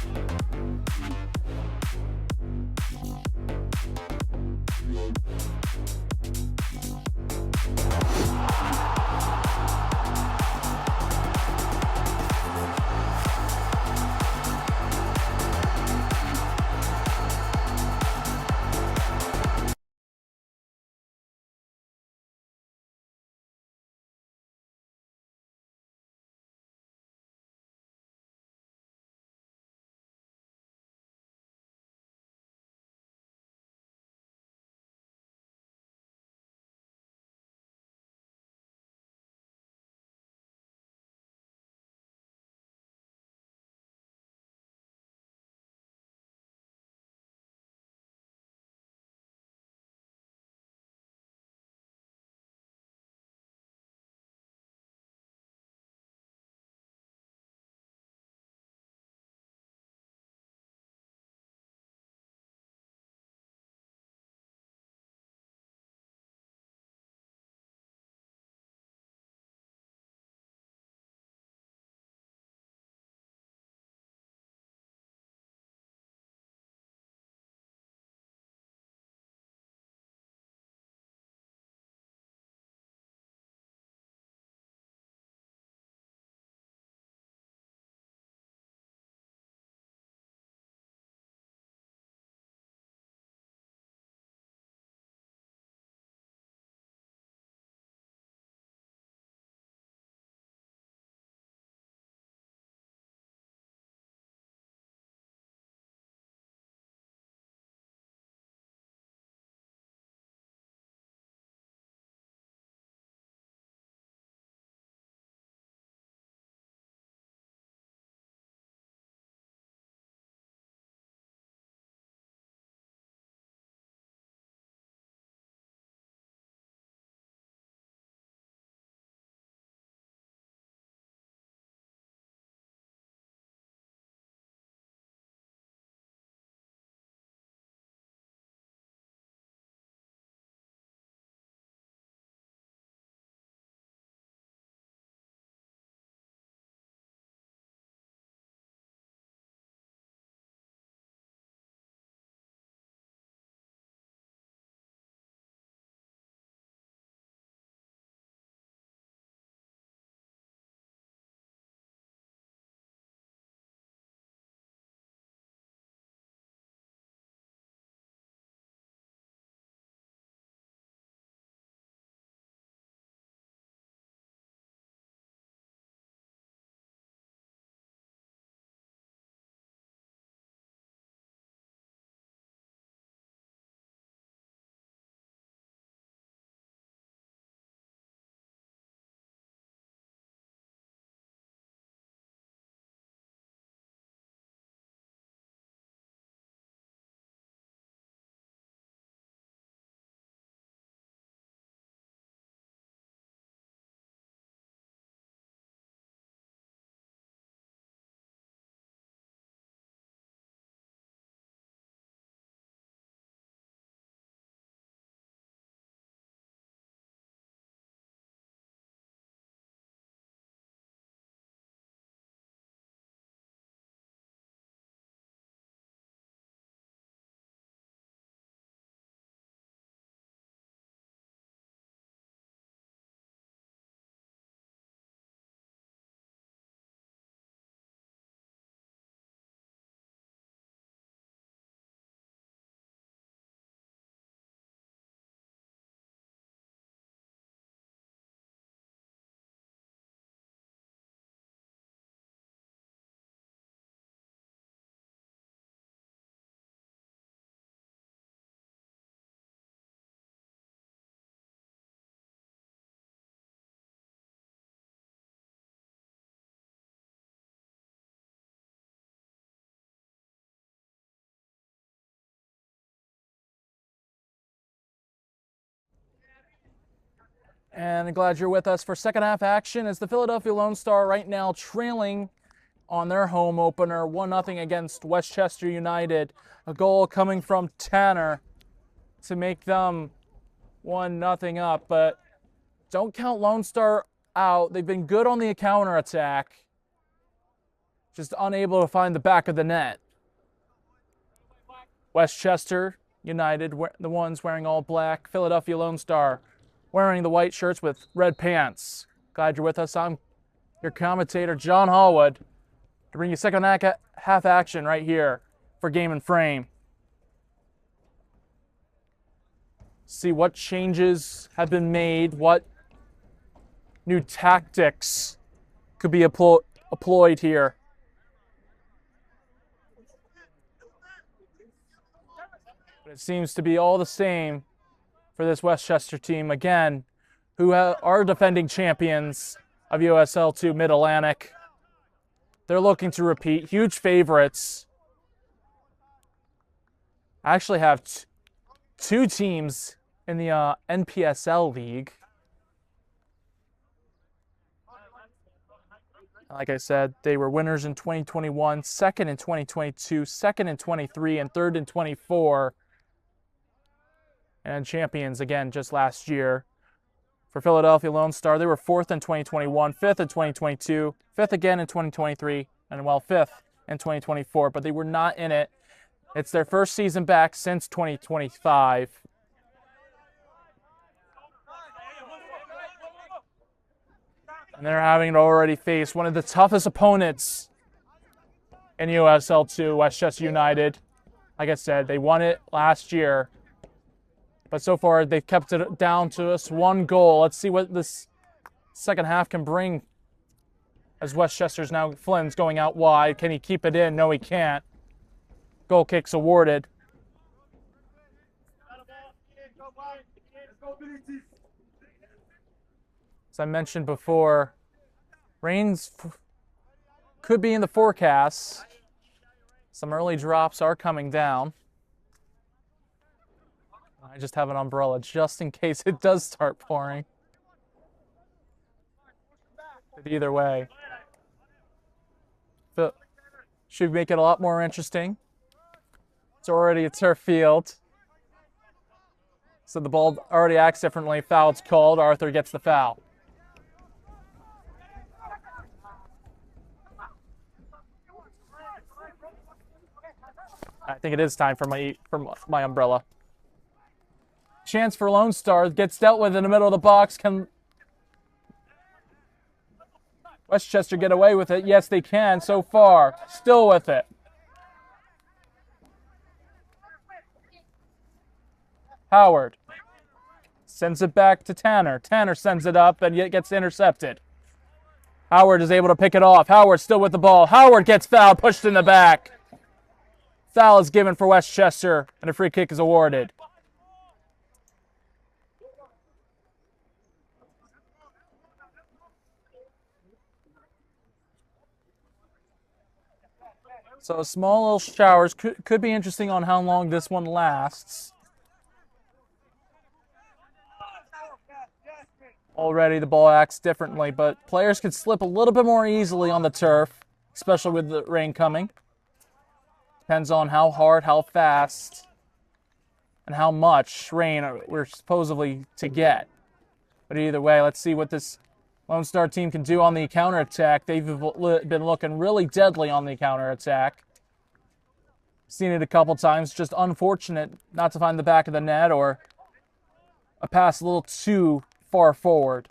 [SPEAKER 3] And I'm glad you're with us for second half action as the Philadelphia Lone Star right now trailing on their home opener 1-0 against Westchester United. A goal coming from Tanner to make them 1-0 up, but don't count Lone Star out. They've been good on the counterattack, just unable to find the back of the net. Westchester United, the ones wearing all black. Philadelphia Lone Star wearing the white shirts with red pants. Glad you're with us. I'm your commentator, John Hallwood, to bring you second half action right here for Game and Frame. See what changes have been made, what new tactics could be employed here. But it seems to be all the same for this Westchester team, again, who are defending champions of USL 2 Mid-Atlantic. They're looking to repeat, huge favorites. I actually have two teams in the NPSL League. Like I said, they were winners in 2021, second in 2022, second in 23, and third in 24. And champions again just last year. For Philadelphia Lone Star, they were fourth in 2021, fifth in 2022, fifth again in 2023, and well, fifth in 2024, but they were not in it. It's their first season back since 2025. And they're having to already face one of the toughest opponents in USL 2, Westchester United. Like I said, they won it last year. But so far, they've kept it down to us one goal. Let's see what this second half can bring. As Westchester's now, Flynn's going out wide. Can he keep it in? No, he can't. Goal kick's awarded. As I mentioned before, rains could be in the forecast. Some early drops are coming down. I just have an umbrella just in case it does start pouring. But either way, should make it a lot more interesting. It's already a turf field. So the ball already acts differently. Foul's called. Arthur gets the foul. I think it is time for my umbrella. Chance for Lone Star gets dealt with in the middle of the box. Can Westchester get away with it? Yes, they can so far. Still with it. Howard sends it back to Tanner. Tanner sends it up and yet gets intercepted. Howard is able to pick it off. Howard still with the ball. Howard gets fouled, pushed in the back. Foul is given for Westchester and a free kick is awarded. So small little showers could be interesting on how long this one lasts. Already the ball acts differently, but players could slip a little bit more easily on the turf, especially with the rain coming. Depends on how hard, how fast, and how much rain we're supposedly to get. But either way, let's see what this Lone Star team can do on the counterattack. They've been looking really deadly on the counterattack. Seen it a couple times. Just unfortunate not to find the back of the net or a pass a little too far forward.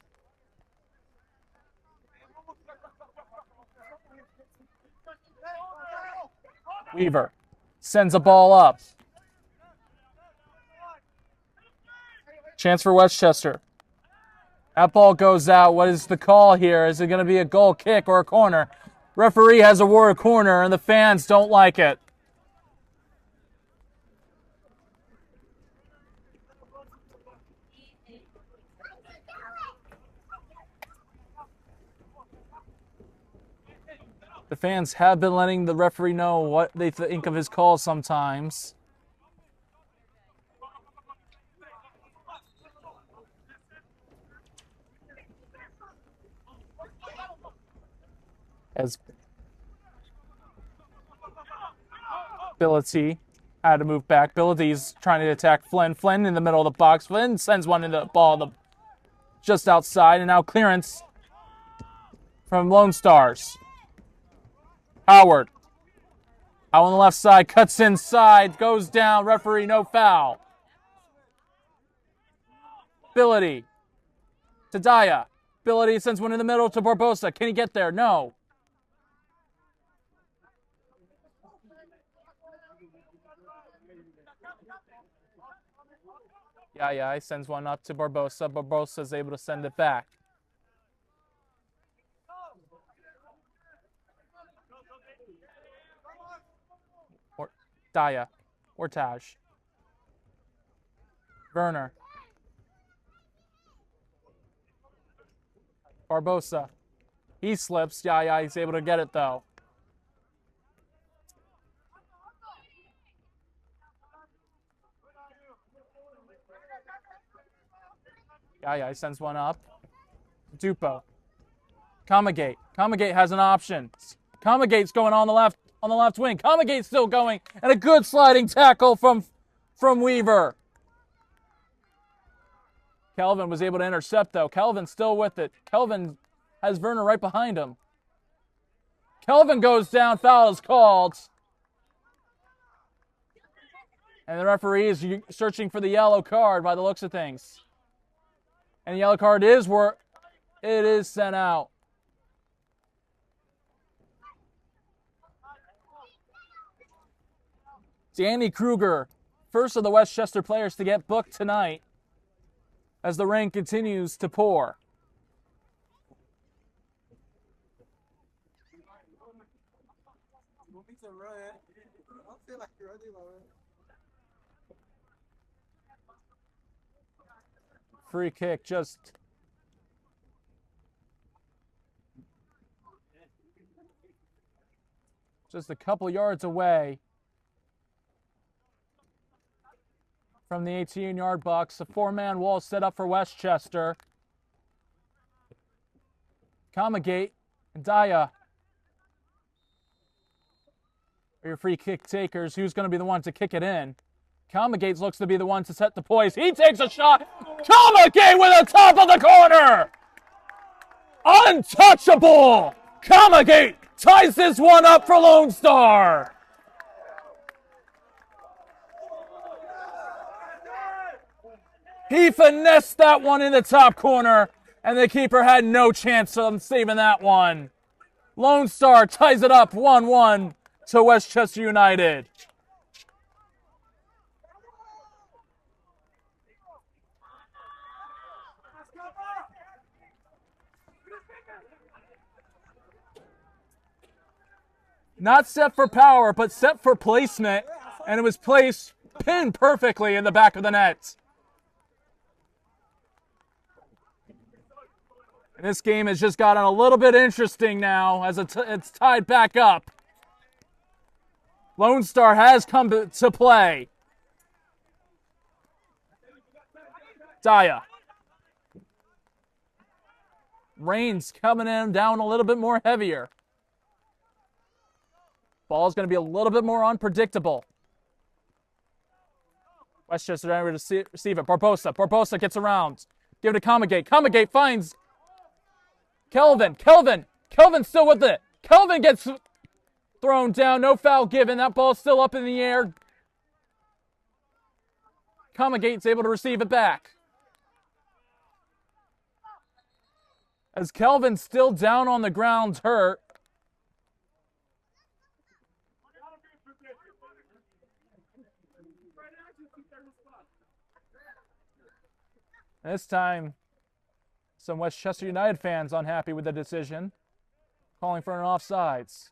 [SPEAKER 3] Weaver sends a ball up. Chance for Westchester. That ball goes out. What is the call here? Is it going to be a goal kick or a corner? Referee has awarded a corner, and the fans don't like it. The fans have been letting the referee know what they think of his call sometimes. as Ability had to move back. Ability's trying to attack Flynn. Flynn in the middle of the box. Flynn sends one in the ball just outside, and now clearance from Lone Stars. Howard. Out on the left side, cuts inside, goes down. Referee, no foul. Ability to Daya. Ability sends one in the middle to Barbosa. Can he get there? No. Yaya sends one up to Barbosa. Barbosa is able to send it back. Daya. Or Taj. Werner. Barbosa. He slips. Yaya is able to get it though. Yaya sends one up. Dupo. Kamagate. Kamagate has an option. Kamagate's going on the left wing. Kamagate's still going, and a good sliding tackle from Weaver. Kelvin was able to intercept though. Kelvin's still with it. Kelvin has Werner right behind him. Kelvin goes down. Foul is called. And the referee is searching for the yellow card by the looks of things. And the yellow card is where it is sent out. Danny Kruger, first of the Westchester players to get booked tonight as the rain continues to pour. Free kick just a couple yards away from the 18-yard box. A four-man wall set up for Westchester. Kamagate and Daya are your free kick takers. Who's going to be the one to kick it in? Kamagate looks to be the one to set the poise. He takes a shot. Kamagate with the top of the corner. Untouchable. Kamagate ties this one up for Lone Star. He finessed that one in the top corner, and the keeper had no chance of saving that one. Lone Star ties it up 1-1 to Westchester United. Not set for power, but set for placement, and it was placed pinned perfectly in the back of the net. And this game has just gotten a little bit interesting now as it's tied back up. Lone Star has come to play. Daya. Rain's coming in down a little bit more heavier. Ball's going to be a little bit more unpredictable. Westchester able to receive it. Barbosa. Barbosa gets around. Give it to Kamagate. Kamagate finds Kelvin. Kelvin's still with it. Kelvin gets thrown down. No foul given. That ball's still up in the air. Kamagate's able to receive it back. As Kelvin's still down on the ground, hurt. This time, some Westchester United fans unhappy with the decision, calling for an offsides.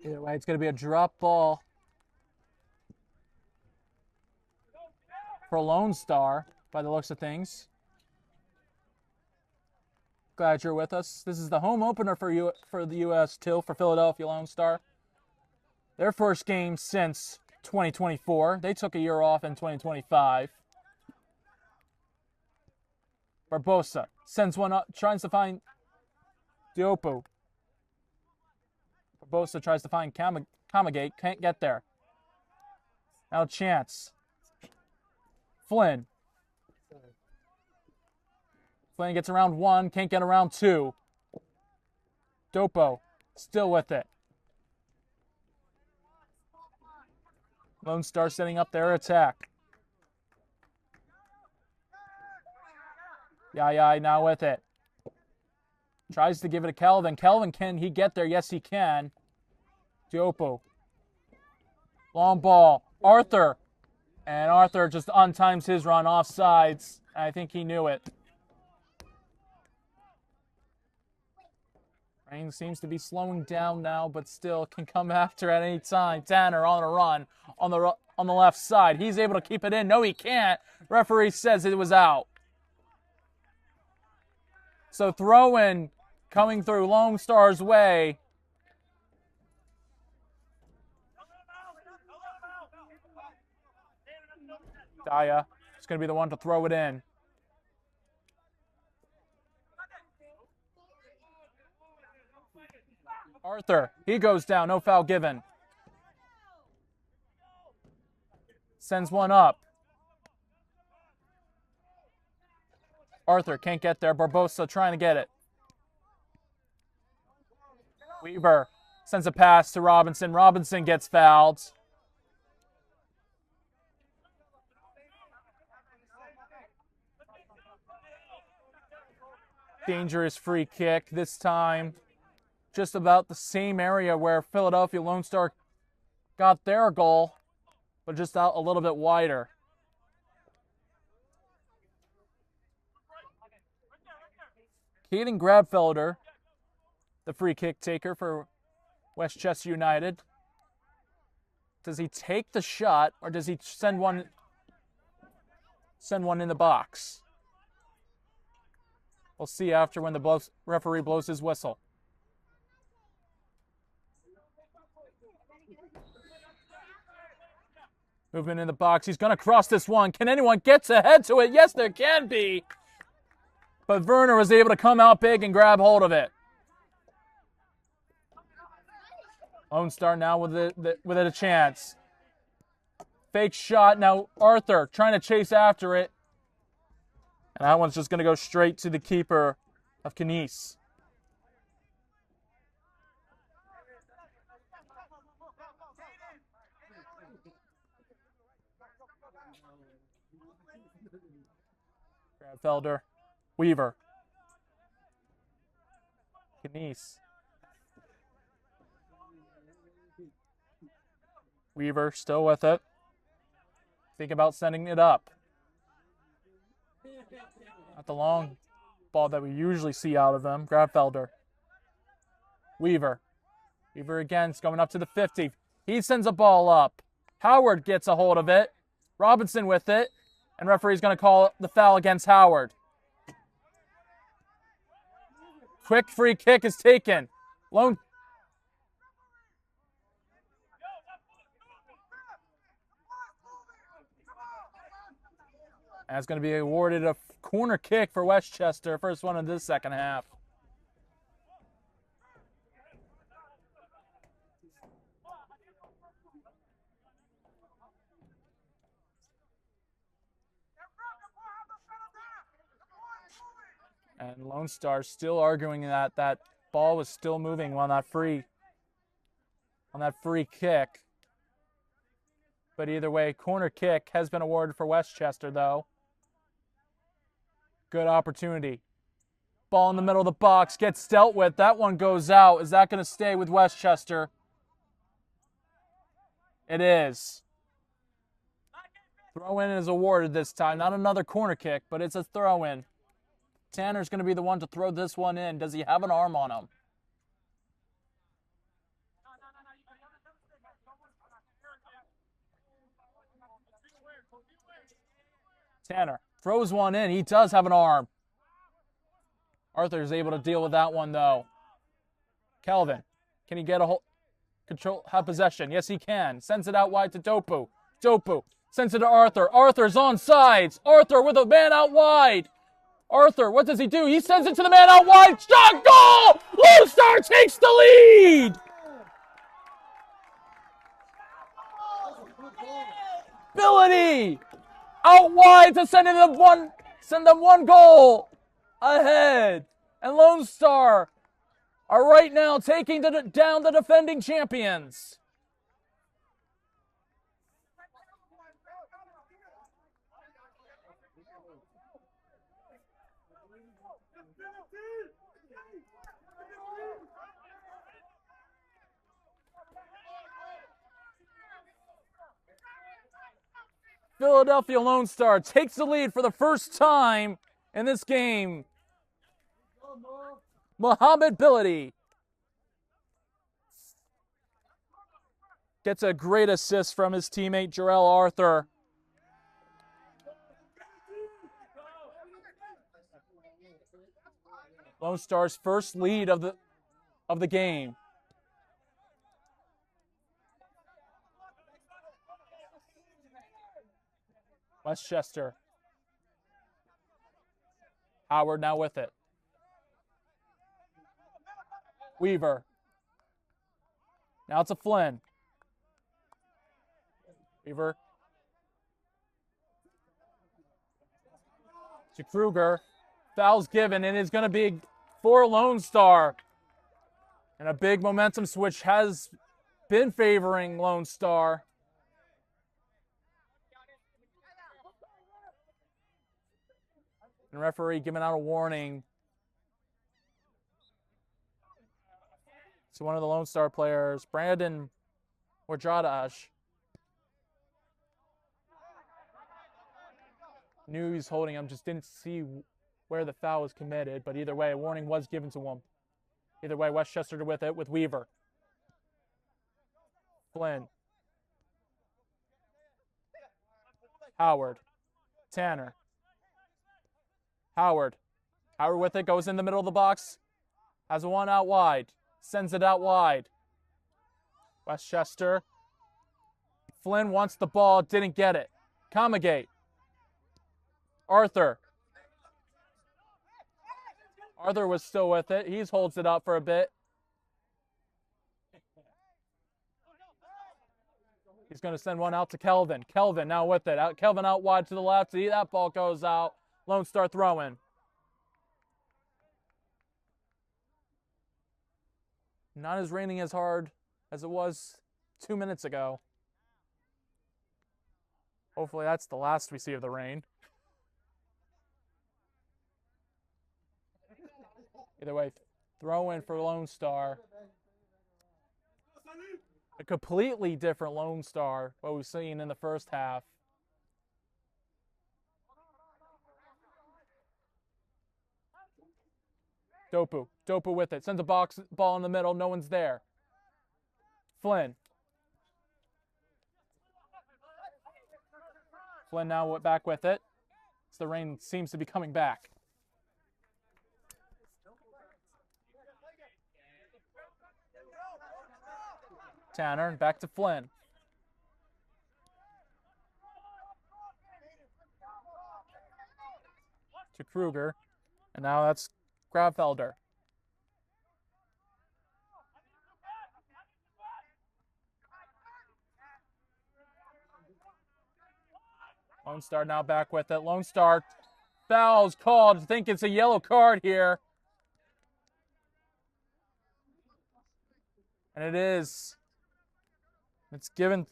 [SPEAKER 3] Either way, it's going to be a drop ball for Lone Star, by the looks of things. Glad you're with us. This is the home opener for the USL for Philadelphia Lone Star. Their first game since 2024. They took a year off in 2025. Barbosa sends one up, tries to find Diopo. Barbosa tries to find Kamagate, can't get there. Now chance. Flynn. Flynn gets around one, can't get around two. Dopo, still with it. Lone Star setting up their attack. Yaya now with it. Tries to give it to Kelvin. Kelvin, can he get there? Yes, he can. Diopo. Long ball. Arthur. And Arthur just untimes his run off sides. I think he knew it. Rain seems to be slowing down now, but still can come after at any time. Tanner on a run on the left side. He's able to keep it in. No, he can't. Referee says it was out. So throw-in coming through Lone Star's way. Daya is going to be the one to throw it in. Arthur, he goes down, no foul given. Sends one up. Arthur can't get there. Barbosa trying to get it. Weaver sends a pass to Robinson. Robinson gets fouled. Dangerous free kick this time. Just about the same area where Philadelphia Lone Star got their goal, but just out a little bit wider. Caden Grabfelder, the free kick taker for Westchester United. Does he take the shot or does he send one in the box? We'll see after when the referee blows his whistle. Movement in the box. He's going to cross this one. Can anyone get ahead to it? Yes, there can be. But Werner was able to come out big and grab hold of it. Lone Star now with it a chance. Fake shot. Now Arthur trying to chase after it. And that one's just going to go straight to the keeper of Canese. Felder, Weaver, Canese, Weaver still with it. Think about sending it up. Not the long ball that we usually see out of them. Grabfelder, Weaver, Weaver again is going up to the 50. He sends a ball up. Howard gets a hold of it. Robinson with it. And referee's going to call the foul against Howard. Quick free kick is taken. Lone. And it's going to be awarded a corner kick for Westchester. First one of this second half. And Lone Star still arguing that that ball was still moving on that free kick. But either way, corner kick has been awarded for Westchester, though. Good opportunity. Ball in the middle of the box gets dealt with. That one goes out. Is that going to stay with Westchester? It is. Throw-in is awarded this time. Not another corner kick, but it's a throw-in. Tanner's going to be the one to throw this one in. Does he have an arm on him? Tanner throws one in. He does have an arm. Arthur's able to deal with that one, though. Kelvin, can he get a hold? Control, have possession. Yes, he can. Sends it out wide to Dopu. Dopu sends it to Arthur. Arthur's on sides. Arthur with a man out wide. Arthur, what does he do? He sends it to the man out wide. Shot, goal! Lone Star takes the lead! Ability out wide to send them one goal ahead. And Lone Star are right now taking down the defending champions. Philadelphia Lone Star takes the lead for the first time in this game. Mohamed Bility gets a great assist from his teammate Jarrell Arthur. Lone Star's first lead of the game. Westchester. Howard now with it. Weaver. Now it's a Flynn. Weaver. To Kruger. Foul's given, and it's going to be for Lone Star. And a big momentum switch has been favoring Lone Star. And referee giving out a warning to one of the Lone Star players, Brandon Wajadash. Knew he's holding him, just didn't see where the foul was committed, but either way, a warning was given to him. Either way, Westchester with it with Weaver. Flynn. Howard. Tanner. Howard. Howard with it, goes in the middle of the box. Has one out wide. Sends it out wide. Westchester. Flynn wants the ball, didn't get it. Comagate. Arthur. Arthur was still with it. He holds it up for a bit. He's going to send one out to Kelvin. Kelvin now with it. Kelvin out wide to the left. See, that ball goes out. Lone Star throwing. Not as raining as hard as it was 2 minutes ago. Hopefully that's the last we see of the rain. Either way, throw in for Lone Star. A completely different Lone Star, what we've seen in the first half. Dopu with it. Sends a ball in the middle. No one's there. Flynn. Flynn now back with it. So the rain seems to be coming back. Tanner, back to Flynn. To Kruger. And now that's Grabfelder. Lone Star now back with it. Lone Star fouls called. I think it's a yellow card here. And it is. It's given.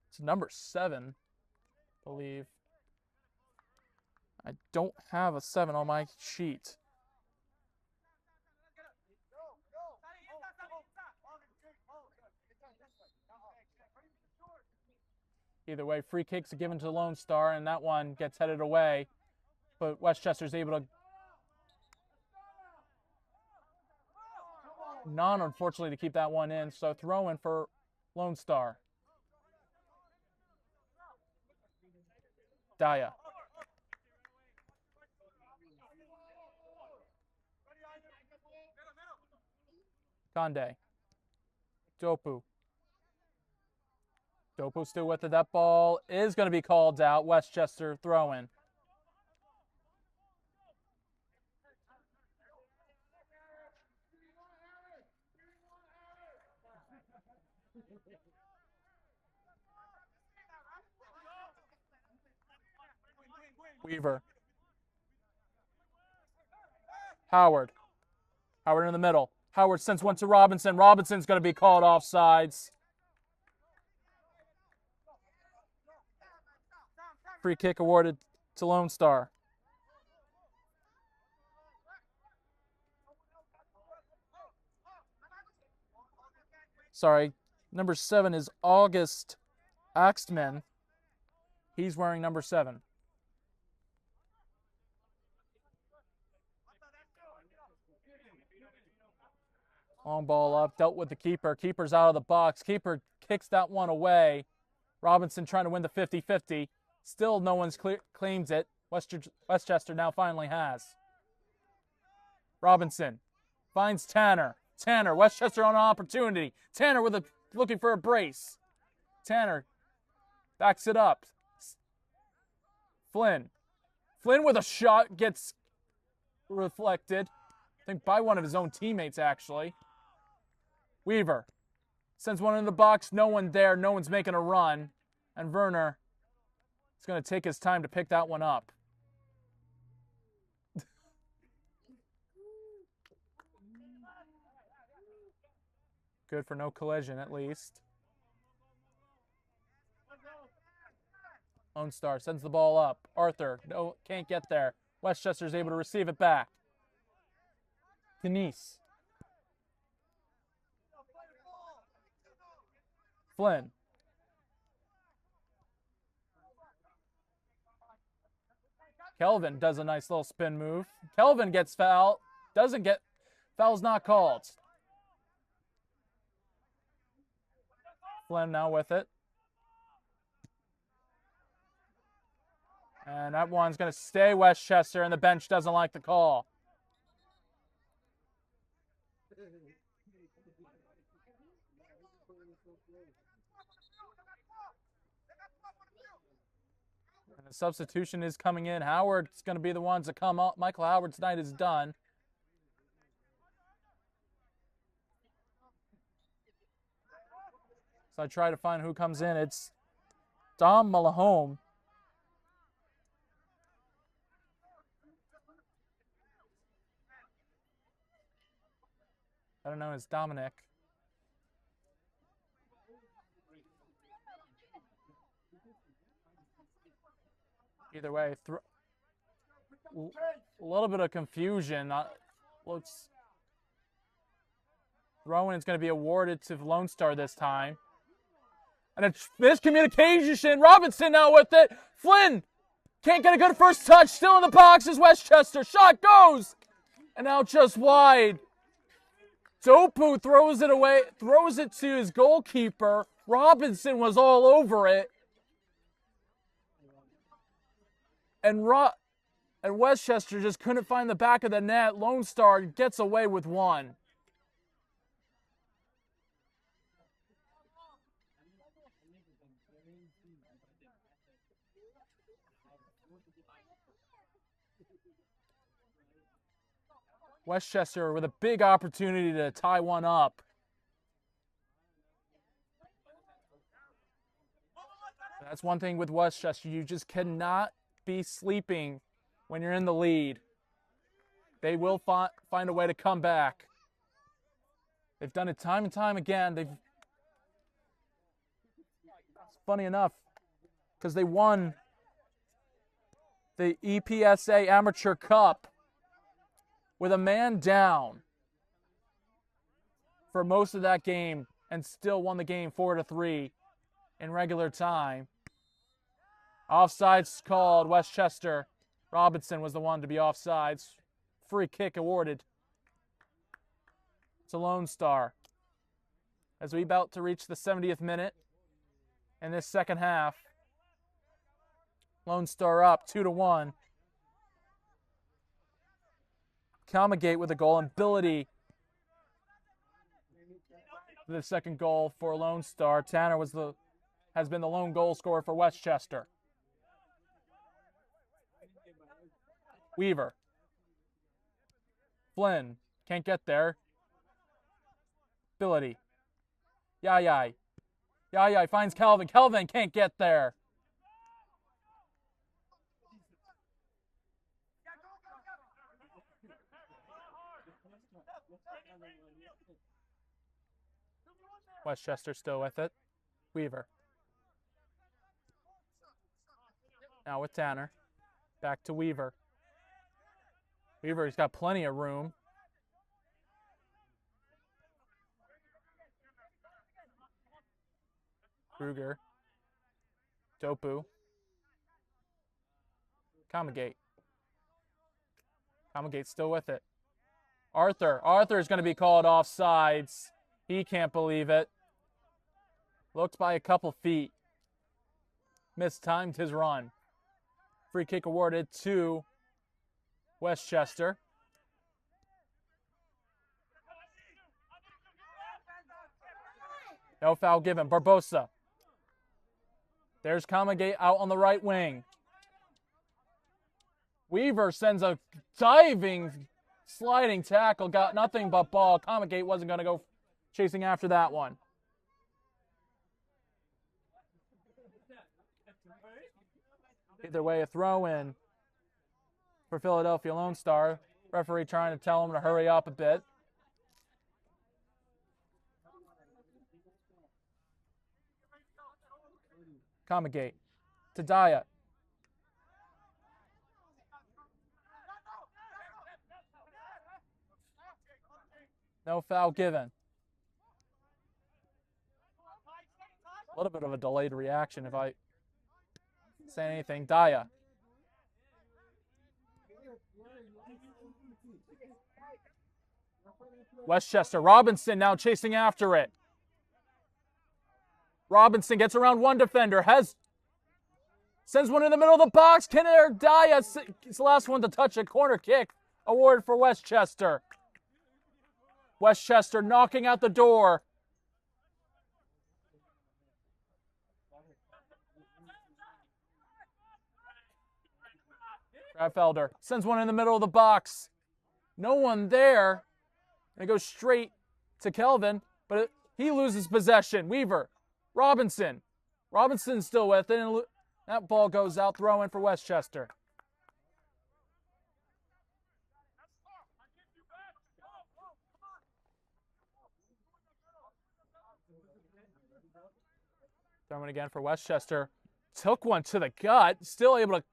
[SPEAKER 3] It's number 7, I believe. I don't have a 7 on my sheet. Either way, free kicks are given to the Lone Star, and that one gets headed away. But Westchester's able to unfortunately, to keep that one in. So throw in for Lone Star. Daya. Conde. Dopu. Dopu still with it. That ball is going to be called out. Westchester throw in. Weaver. Howard. Howard in the middle. Howard sends one to Robinson. Robinson's going to be called offsides. Free kick awarded to Lone Star. Sorry, number 7 is August Axtman. He's wearing number 7. Long ball up, dealt with the keeper. Keeper's out of the box. Keeper kicks that one away. Robinson trying to win the 50-50. Still no one's claims it. Westchester now finally has. Robinson finds Tanner. Tanner, Westchester on an opportunity. Tanner looking for a brace. Tanner backs it up. Flynn. Flynn with a shot gets reflected. I think by one of his own teammates, actually. Weaver sends one in the box. No one there. No one's making a run. And Werner is going to take his time to pick that one up. Good for no collision, at least. Lone Star sends the ball up. Arthur, no, can't get there. Westchester's able to receive it back. Denise. Flynn. Kelvin does a nice little spin move. Kelvin gets fouled. Doesn't get... Foul's not called. Flynn now with it. And that one's going to stay Westchester, and the bench doesn't like the call. And the substitution is coming in. Howard's going to be the ones to come up. Michael Howard's night is done. So I try to find who comes in. It's Dom Malahome. I don't know, it's Dominic. Either way, a little bit of confusion. Looks throw-in is going to be awarded to Lone Star this time. And a miscommunication. Robinson now with it. Flynn can't get a good first touch. Still in the box is Westchester. Shot goes. And now just wide. Dopu throws it away, throws it to his goalkeeper. Robinson was all over it. And Westchester just couldn't find the back of the net. Lone Star gets away with one. Westchester with a big opportunity to tie one up. That's one thing with Westchester. You just cannot be sleeping when you're in the lead. They will find a way to come back. They've done it time and time again. It's funny enough, because they won the EPSA Amateur Cup with a man down for most of that game and still won the game 4-3 in regular time. Offsides called. Westchester. Robinson was the one to be offsides. Free kick awarded to Lone Star. As we about to reach the 70th minute in this second half. Lone Star up 2-1. Calmagate with a goal, and Billity the second goal for Lone Star. Tanner has been the lone goal scorer for Westchester. Weaver. Flynn can't get there. Ability. Yai. Yai finds Kelvin. Kelvin can't get there. Westchester still with it. Weaver. Now with Tanner. Back to Weaver. Weaver's got plenty of room. Kruger. Dopu. Comagate. Comagate's still with it. Arthur's going to be called offsides. He can't believe it. Looked by a couple feet. Mistimed his run. Free kick awarded to Westchester. No foul given. Barbosa. There's Comagate out on the right wing. Weaver sends a diving, sliding tackle. Got nothing but ball. Comagate wasn't going to go chasing after that one. Either way, a throw in for Philadelphia Lone Star. Referee trying to tell him to hurry up a bit. Comagate to Daya. No foul given. A little bit of a delayed reaction if I say anything. Daya. Westchester. Robinson now chasing after it. Robinson gets around one defender. Sends one in the middle of the box. Kenner Daya is the last one to touch a corner kick. Award for Westchester. Westchester knocking out the door. Felder sends one in the middle of the box. No one there. And it goes straight to Kelvin, but he loses possession. Weaver. Robinson. Robinson's still with it, and that ball goes out. Throw in for Westchester. Throw in again for Westchester. Took one to the gut. Still able to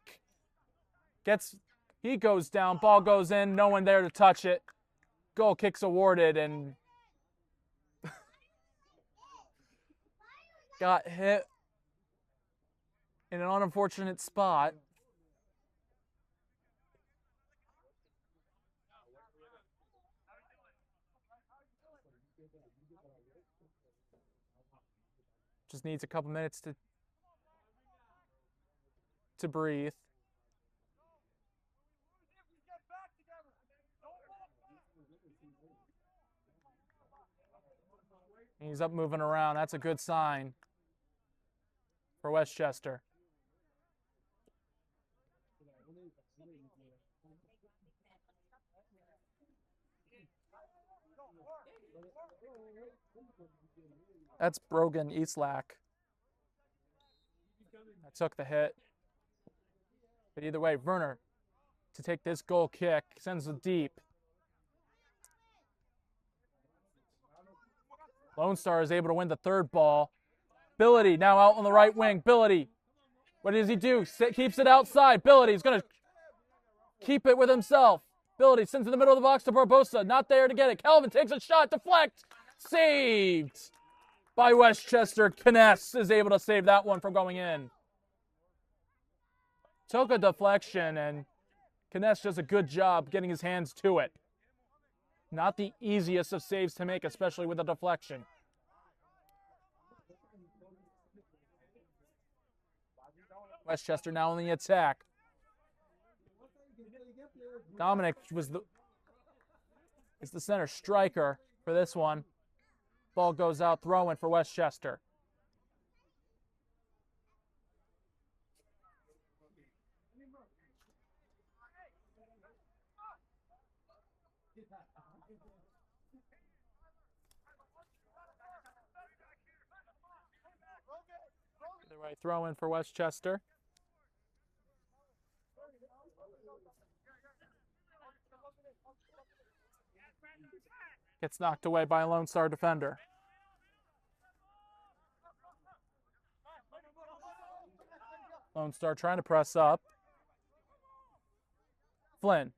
[SPEAKER 3] he goes down, ball goes in, no one there to touch it. Goal kick's awarded, and got hit in an unfortunate spot. Just needs a couple minutes to breathe. He's up moving around. That's a good sign for Westchester. That's Brogan Eastlak. That took the hit. But either way, Werner to take this goal kick. Sends it deep. Lone Star is able to win the third ball. Billity now out on the right wing. Billity. What does he do? Keeps it outside. Billity's going to keep it with himself. Billity sends in the middle of the box to Barbosa. Not there to get it. Calvin takes a shot. Deflect. Saved by Westchester. Kness is able to save that one from going in. Took a deflection, and Kness does a good job getting his hands to it. Not the easiest of saves to make, especially with a deflection. Westchester now on the attack. Dominic is the center striker for this one. Ball goes out, throw in for Westchester. Either way, throw in for Westchester. Gets knocked away by a Lone Star defender. Lone Star trying to press up. Flynn.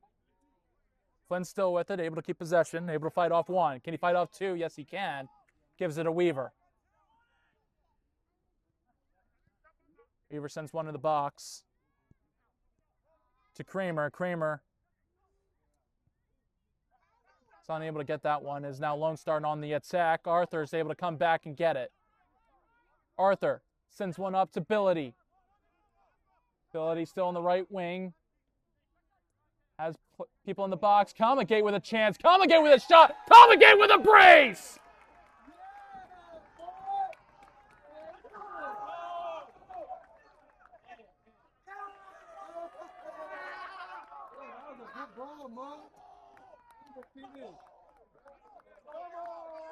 [SPEAKER 3] Flynn's still with it, able to keep possession, able to fight off one. Can he fight off two? Yes, he can. Gives it to Weaver. Weaver sends one to the box. To Kramer. Kramer is unable to get that one. Is now Lone Star on the attack. Arthur is able to come back and get it. Arthur sends one up to Billity. Billity still on the right wing. Has people in the box. Comagate with a chance. Comagate with a shot. Comagate with a brace!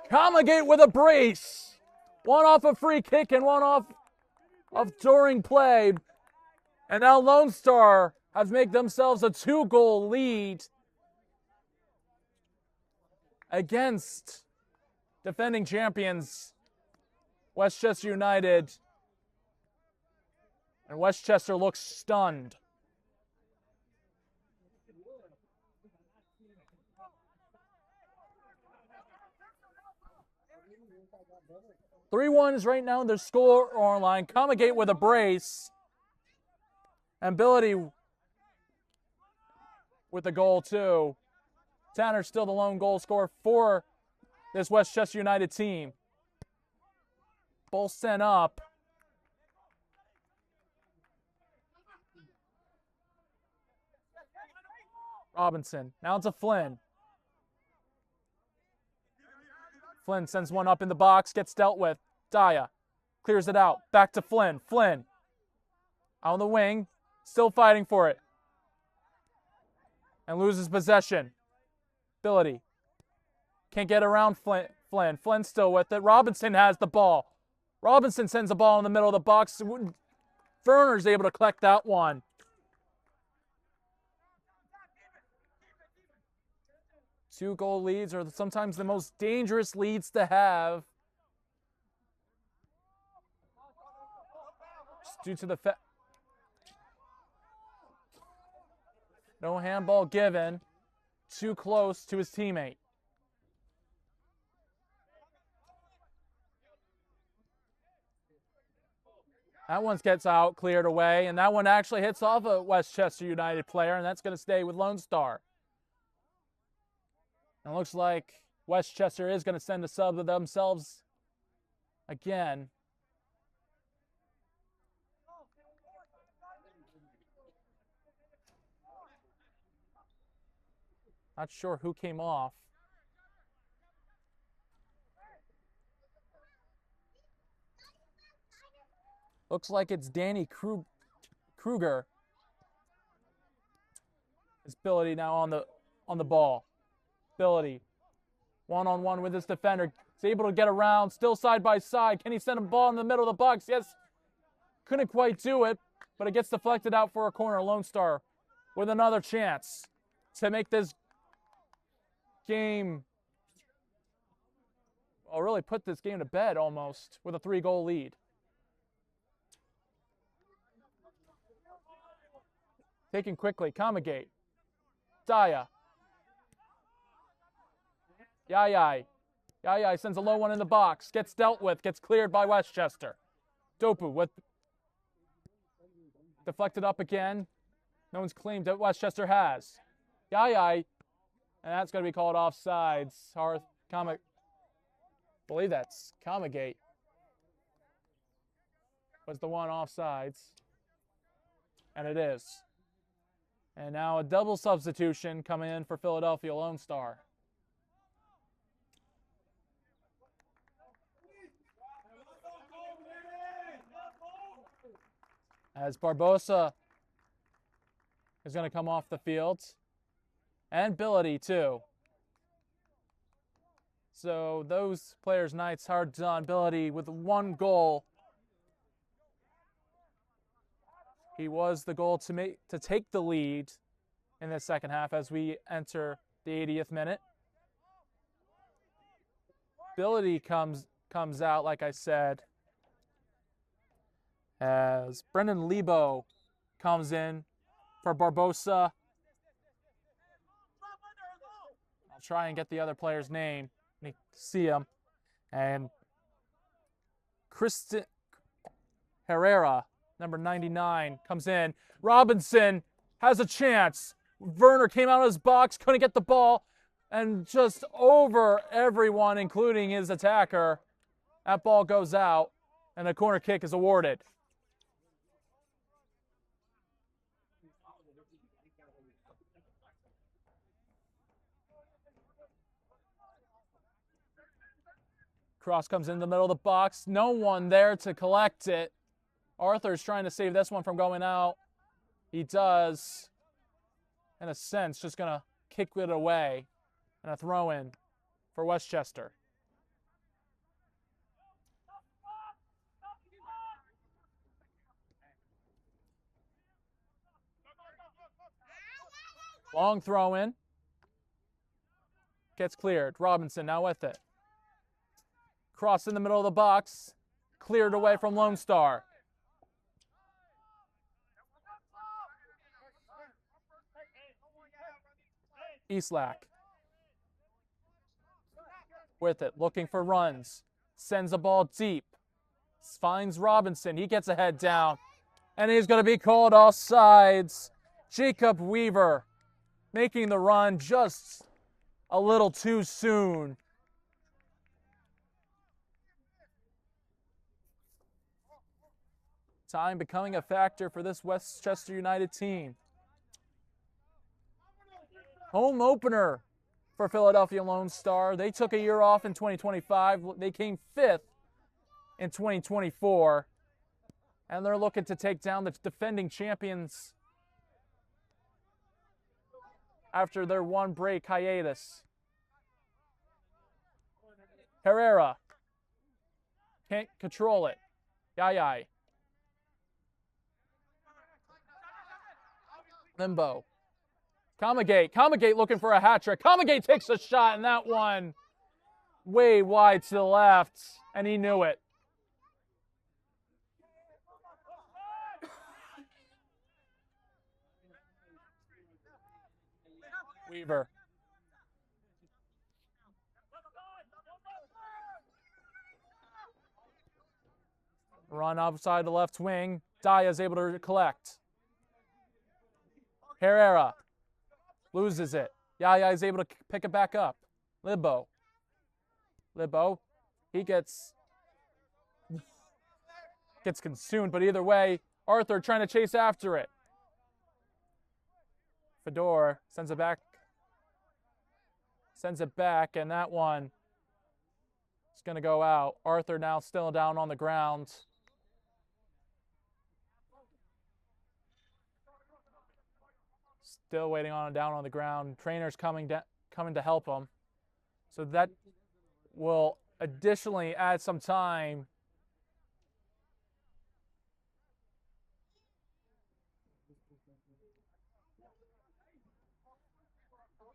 [SPEAKER 3] Comagate with a brace. One off a free kick and one off of during play. And now Lone Star has made themselves a 2-goal lead against defending champions Westchester United. And Westchester looks stunned. Three-1 is right now the score line. Comagate with a brace. And Billity with the goal too. Tanner's still the lone goal scorer for this Westchester United team. Ball sent up. Robinson. Now to Flynn. Flynn sends one up in the box, gets dealt with. Daya clears it out. Back to Flynn. Flynn on the wing, still fighting for it. And loses possession. Billity can't get around Flynn. Flynn's still with it. Robinson has the ball. Robinson sends the ball in the middle of the box. Verner's able to collect that one. Two-goal leads are sometimes the most dangerous leads to have. Just due to the fact. No handball given. Too close to his teammate. That one gets out, cleared away, and that one actually hits off a Westchester United player, and that's going to stay with Lone Star. And it looks like Westchester is going to send a sub to themselves again. Not sure who came off. Looks like it's Danny Kruger. His Billity now on the ball. Billity, one-on-one with his defender. He's able to get around, still side by side. Can he send a ball in the middle of the box? Yes. Couldn't quite do it, but it gets deflected out for a corner. Lone Star with another chance to make this game, or really put this game to bed almost, with a 3-goal lead. Taken quickly, Comagate. Daya. Yayai. Yayai sends a low one in the box. Gets dealt with. Gets cleared by Westchester. Dopu with deflected up again. No one's claimed that Westchester has. Yayai. And that's going to be called offsides. Believe that's Comagate. Was the one offsides. And it is. And now a double substitution coming in for Philadelphia Lone Star. As Barbosa is going to come off the field. And Billity, too. So those players' nights are done. Billity with 1 goal. He was the goal to take the lead in the second half as we enter the 80th minute. Billity comes out, like I said, as Brendan Lebo comes in for Barbosa. I'll try and get the other player's name. Let me see him. And Kristen Herrera, number 99, comes in. Robinson has a chance. Werner came out of his box, couldn't get the ball, and just over everyone, including his attacker. That ball goes out, and a corner kick is awarded. Cross comes in the middle of the box. No one there to collect it. Arthur's trying to save this one from going out. He does, in a sense, just going to kick it away. And a throw-in for Westchester. Long throw-in. Gets cleared. Robinson now with it. Cross in the middle of the box. Cleared away from Lone Star. Eastlack. With it, looking for runs. Sends the ball deep. Finds Robinson. He gets a head down. And he's going to be called offsides. Jacob Weaver making the run just a little too soon. Time becoming a factor for this Westchester United team. Home opener for Philadelphia Lone Star. They took a year off in 2025. They came 5th in 2024. And they're looking to take down the defending champions after their 1 break hiatus. Herrera can't control it. Yai. Limbo. Comagate looking for a hat trick. Comagate takes a shot, and that one way wide to the left, and he knew it. Weaver. Run outside the left wing. Daya is able to collect. Herrera loses it. Yaya is able to pick it back up. Libo. He gets consumed, but either way, Arthur trying to chase after it. Fedor sends it back, and that one is going to go out. Arthur now still down on the ground. Still waiting on him down on the ground. Trainer's coming to help him. So that will additionally add some time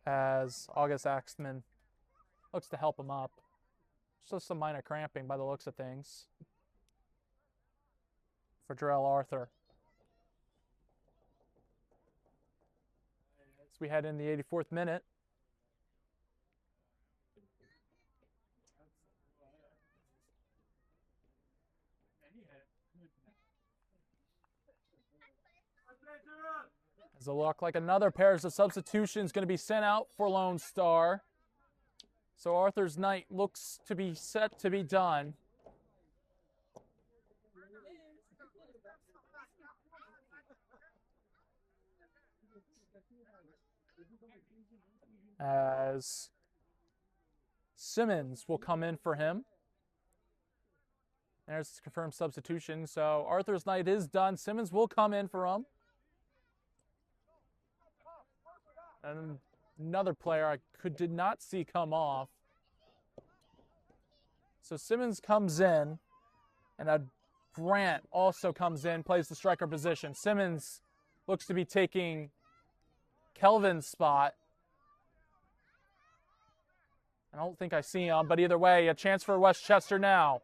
[SPEAKER 3] as August Axman looks to help him up. Just some minor cramping by the looks of things for Jarrell Arthur. As we head in the 84th minute. As it look like another pair of substitutions going to be sent out for Lone Star. So Arthur's night looks to be set to be done. As Simmons will come in for him. There's his confirmed substitution. So Arthur's night is done. Simmons will come in for him. And another player I did not see come off. So Simmons comes in, and Grant also comes in, plays the striker position. Simmons looks to be taking Kelvin's spot. I don't think I see him, but either way, a chance for Westchester now.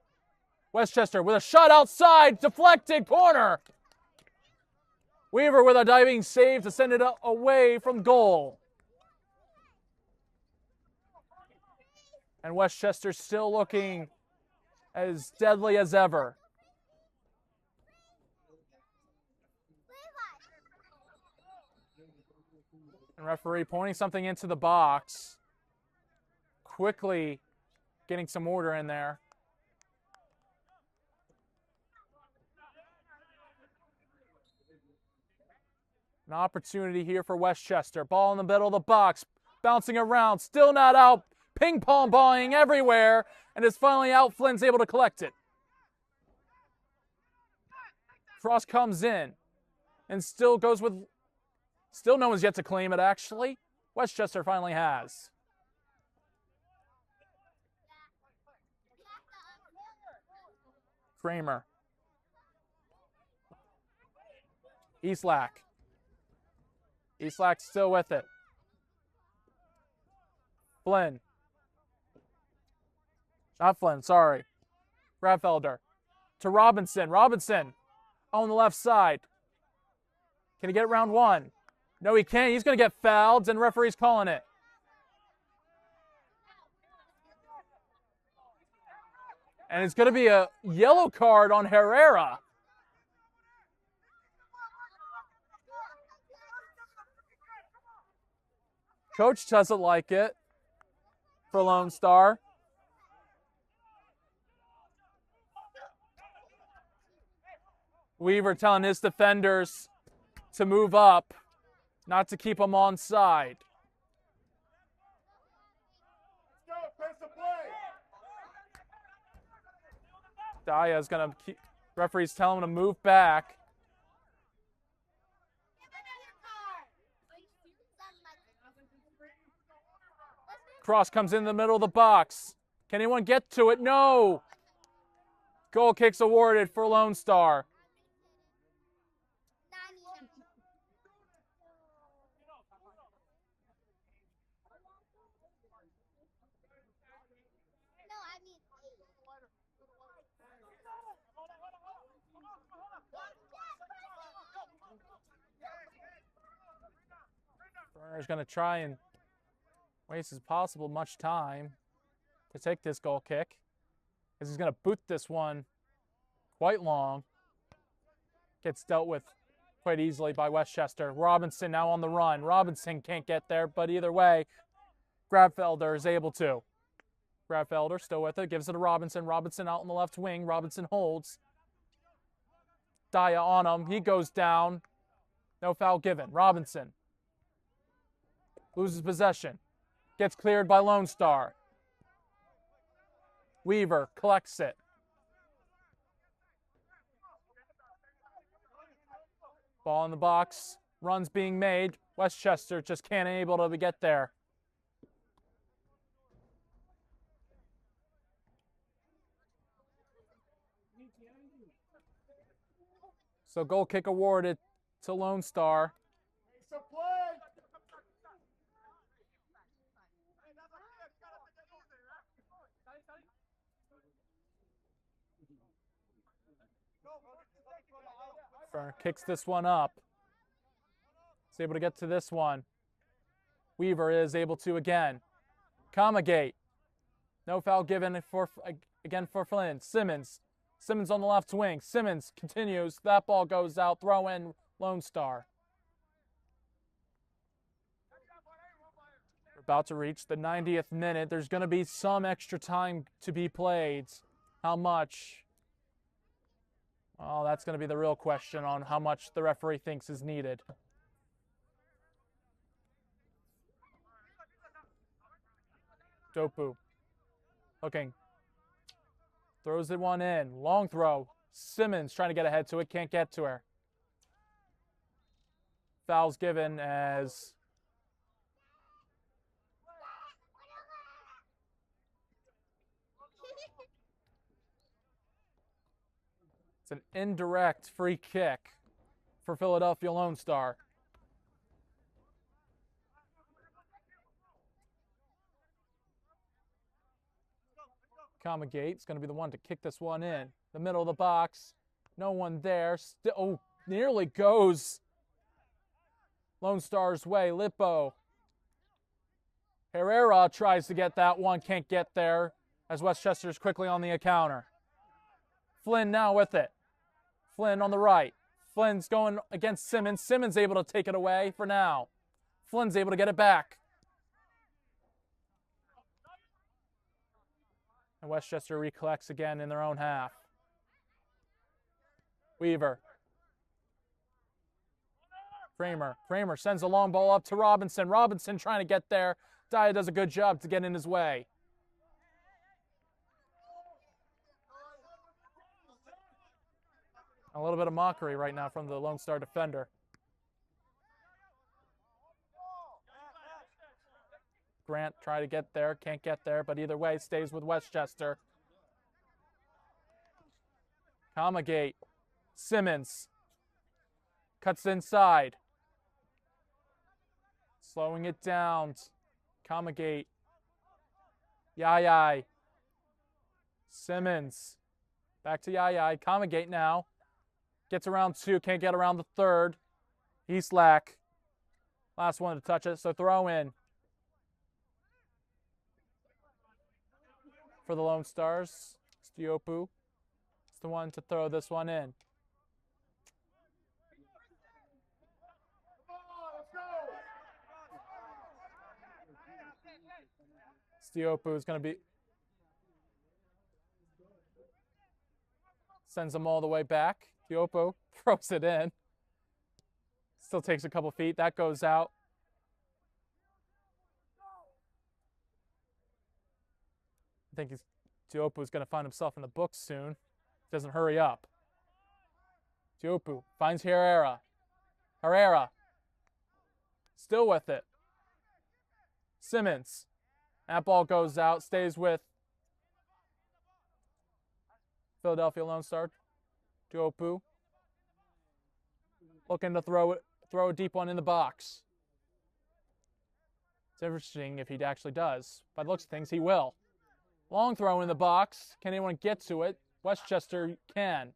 [SPEAKER 3] Westchester with a shot outside, deflected corner. Weaver with a diving save to send it away from goal. And Westchester still looking as deadly as ever. And referee pointing something into the box. Quickly getting some order in there. An opportunity here for Westchester. Ball in the middle of the box. Bouncing around. Still not out. Ping pong balling everywhere. And is finally out. Flynn's able to collect it. Cross comes in. And still goes with... Still no one's yet to claim it, actually. Westchester finally has. Kramer. Eastlack. Eastlack still with it. Flynn. Not Flynn, sorry. Bradfelder. To Robinson. Robinson on the left side. Can he get round one? No, he can't. He's going to get fouled, and referee's calling it. And it's going to be a yellow card on Herrera. Coach doesn't like it for Lone Star. Weaver telling his defenders to move up, not to keep them on side. Daya is going to keep, referee's telling him to move back. Cross comes in the middle of the box. Can anyone get to it? No. Goal kicks awarded for Lone Star. Burner's going to try and waste as possible much time to take this goal kick, as he's going to boot this one quite long. Gets dealt with quite easily by Westchester. Robinson now on the run. Robinson can't get there, but either way, Grabfelder is able to. Grabfelder still with it, gives it to Robinson. Robinson out on the left wing. Robinson holds. Daya on him. He goes down. No foul given. Robinson loses possession. Gets cleared by Lone Star. Weaver collects it. Ball in the box. Runs being made. Westchester just can't able to get there. So goal kick awarded to Lone Star. Kicks this one up. He's able to get to this one. Weaver is able to again. Comagate. No foul given for Flynn. Simmons. Simmons on the left wing. Simmons continues. That ball goes out. Throw in Lone Star. We're about to reach the 90th minute. There's going to be some extra time to be played. How much? Well, that's going to be the real question on how much the referee thinks is needed. Dopu. Looking. Throws it one in. Long throw. Simmons trying to get ahead to it. Can't get to her. Foul's given as it's an indirect free kick for Philadelphia Lone Star. Comagate's going to be the one to kick this one in. The middle of the box. No one there. Oh, nearly goes Lone Star's way. Lippo. Herrera tries to get that one. Can't get there as Westchester's quickly on the counter. Flynn now with it. Flynn on the right. Flynn's going against Simmons. Simmons able to take it away for now. Flynn's able to get it back. And Westchester recollects again in their own half. Weaver. Kramer sends a long ball up to Robinson. Robinson trying to get there. Dyer does a good job to get in his way. A little bit of mockery right now from the Lone Star defender. Grant try to get there, can't get there, but either way stays with Westchester. Comagate. Simmons. Cuts inside. Slowing it down. Comagate. Yai. Simmons. Back to Yai. Comagate now. Gets around two, can't get around the third. Eastlack. Last one to touch it, so throw in. For the Lone Stars, Stiopu is the one to throw this one in. Stiopu is going to be... Sends them all the way back. Stiopu throws it in. Still takes a couple feet. That goes out. I think Stiopu is going to find himself in the books soon. Doesn't hurry up. Stiopu finds Herrera. Herrera. Still with it. Simmons. That ball goes out. Stays with Philadelphia Lone Star. Stiopu. Looking to throw a deep one in the box. It's interesting if he actually does. By the looks of things, he will. Long throw in the box. Can anyone get to it? Westchester can.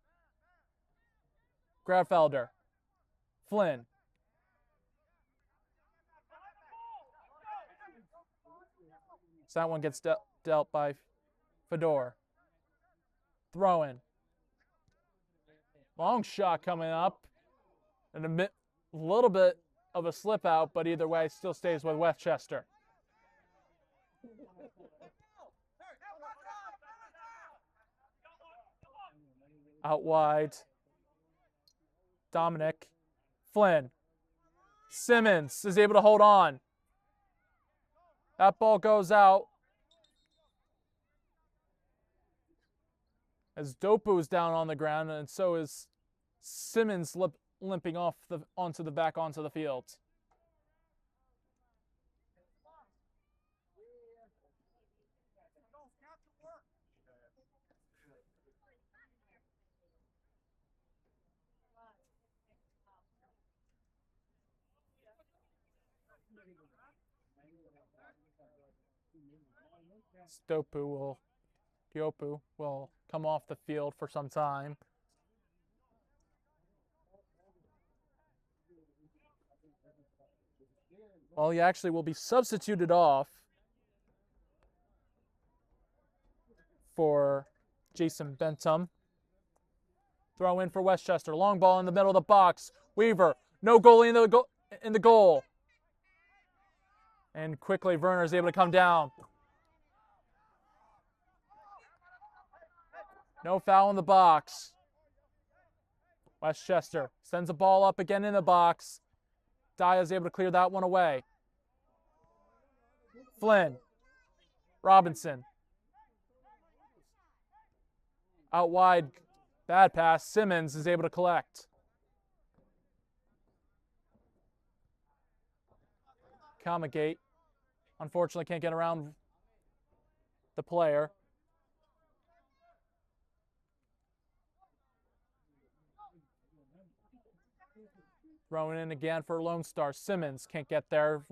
[SPEAKER 3] Graffelder. Flynn. So that one gets dealt by Fedor. Throw in. Long shot coming up. And a little bit of a slip out, but either way, still stays with Westchester. Out wide. Dominic. Flynn. Simmons is able to hold on. That ball goes out. As Dopu is down on the ground, and so is Simmons limping onto the field. Diopu will come off the field for some time. Well, he actually will be substituted off for Jason Bentham. Throw in for Westchester. Long ball in the middle of the box. Weaver, no goalie in the goal. And quickly Werner is able to come down. No foul in the box. Westchester sends a ball up again in the box. Dyer is able to clear that one away. Flynn. Robinson. Out wide, bad pass. Simmons is able to collect. Comagate, unfortunately, can't get around the player. Throwing in again for Lone Star. Simmons can't get there.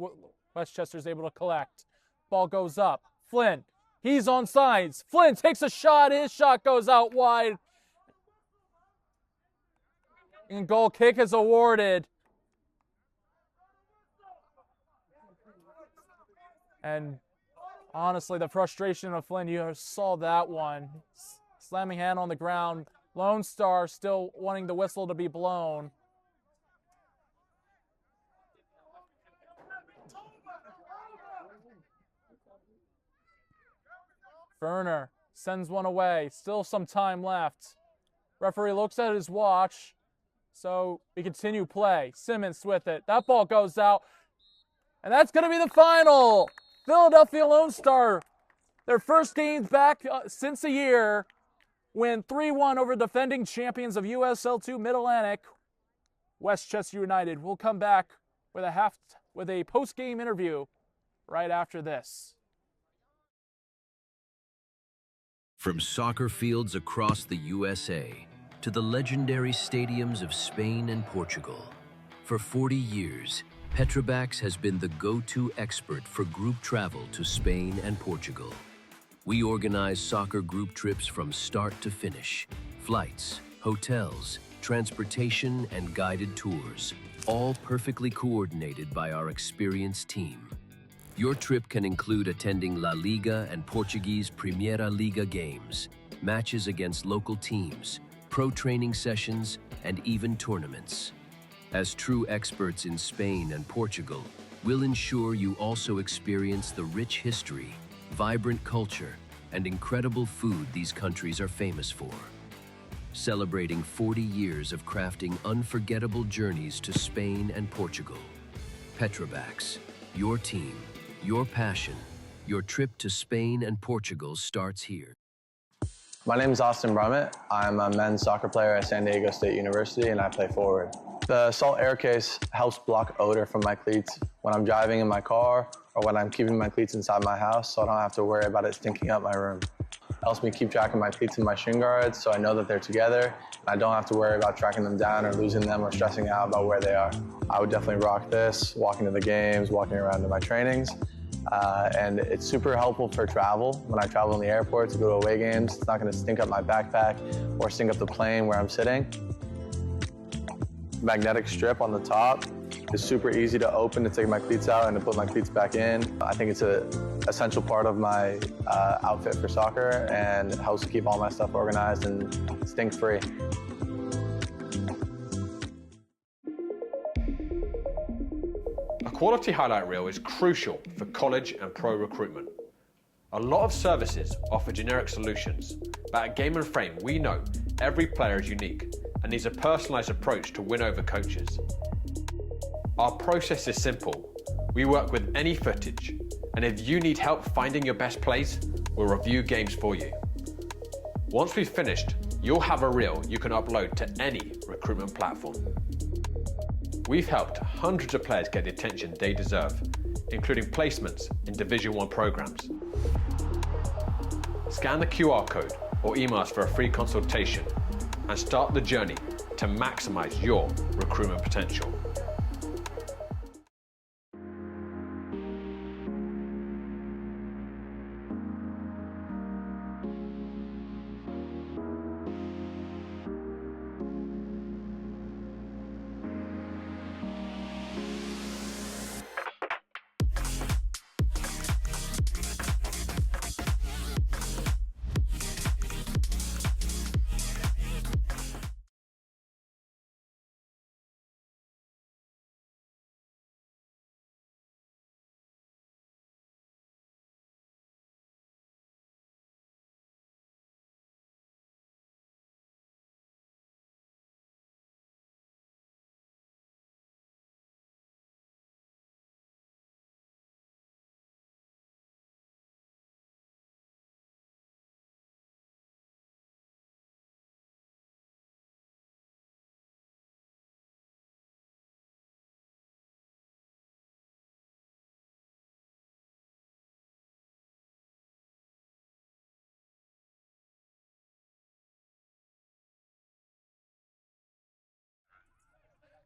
[SPEAKER 3] Westchester's able to collect. Ball goes up. Flynn, he's on sides. Flynn takes a shot. His shot goes out wide. And goal kick is awarded. And honestly, the frustration of Flynn, you saw that one. Slamming hand on the ground. Lone Star still wanting the whistle to be blown. Werner sends one away. Still some time left. Referee looks at his watch. So we continue play. Simmons with it. That ball goes out. And that's going to be the final. Philadelphia Lone Star, their first games back since a year, win 3-1 over defending champions of USL 2 Mid-Atlantic, Westchester United. We'll come back with a post-game interview right after this.
[SPEAKER 5] From soccer fields across the USA to the legendary stadiums of Spain and Portugal, for 40 years, Petrobax has been the go-to expert for group travel to Spain and Portugal. We organize soccer group trips from start to finish, flights, hotels, transportation, and guided tours, all perfectly coordinated by our experienced team. Your trip can include attending La Liga and Portuguese Primeira Liga games, matches against local teams, pro training sessions, and even tournaments. As true experts in Spain and Portugal, we'll ensure you also experience the rich history, vibrant culture, and incredible food these countries are famous for. Celebrating 40 years of crafting unforgettable journeys to Spain and Portugal. Petrobax, your team, your passion, your trip to Spain and Portugal starts here.
[SPEAKER 6] My name is Austin Brummett. I'm a men's soccer player at San Diego State University, and I play forward. The Salt Air Case helps block odor from my cleats when I'm driving in my car or when I'm keeping my cleats inside my house, so I don't have to worry about it stinking up my room. It helps me keep track of my cleats and my shin guards, so I know that they're together, and I don't have to worry about tracking them down or losing them or stressing out about where they are. I would definitely rock this, walking to the games, walking around to my trainings. And it's super helpful for travel. When I travel in the airport to go to away games, it's not going to stink up my backpack or stink up the plane where I'm sitting. Magnetic strip on the top is super easy to open to take my cleats out and to put my cleats back in. I think it's an essential part of my outfit for soccer, and it helps keep all my stuff organized and stink-free.
[SPEAKER 7] A quality highlight reel is crucial for college and pro recruitment. A lot of services offer generic solutions, but at Game & Frame we know every player is unique and needs a personalised approach to win over coaches. Our process is simple. We work with any footage, and if you need help finding your best plays, we'll review games for you. Once we've finished, you'll have a reel you can upload to any recruitment platform. We've helped hundreds of players get the attention they deserve, including placements in Division 1 programs. Scan the QR code or email us for a free consultation and start the journey to maximize your recruitment potential.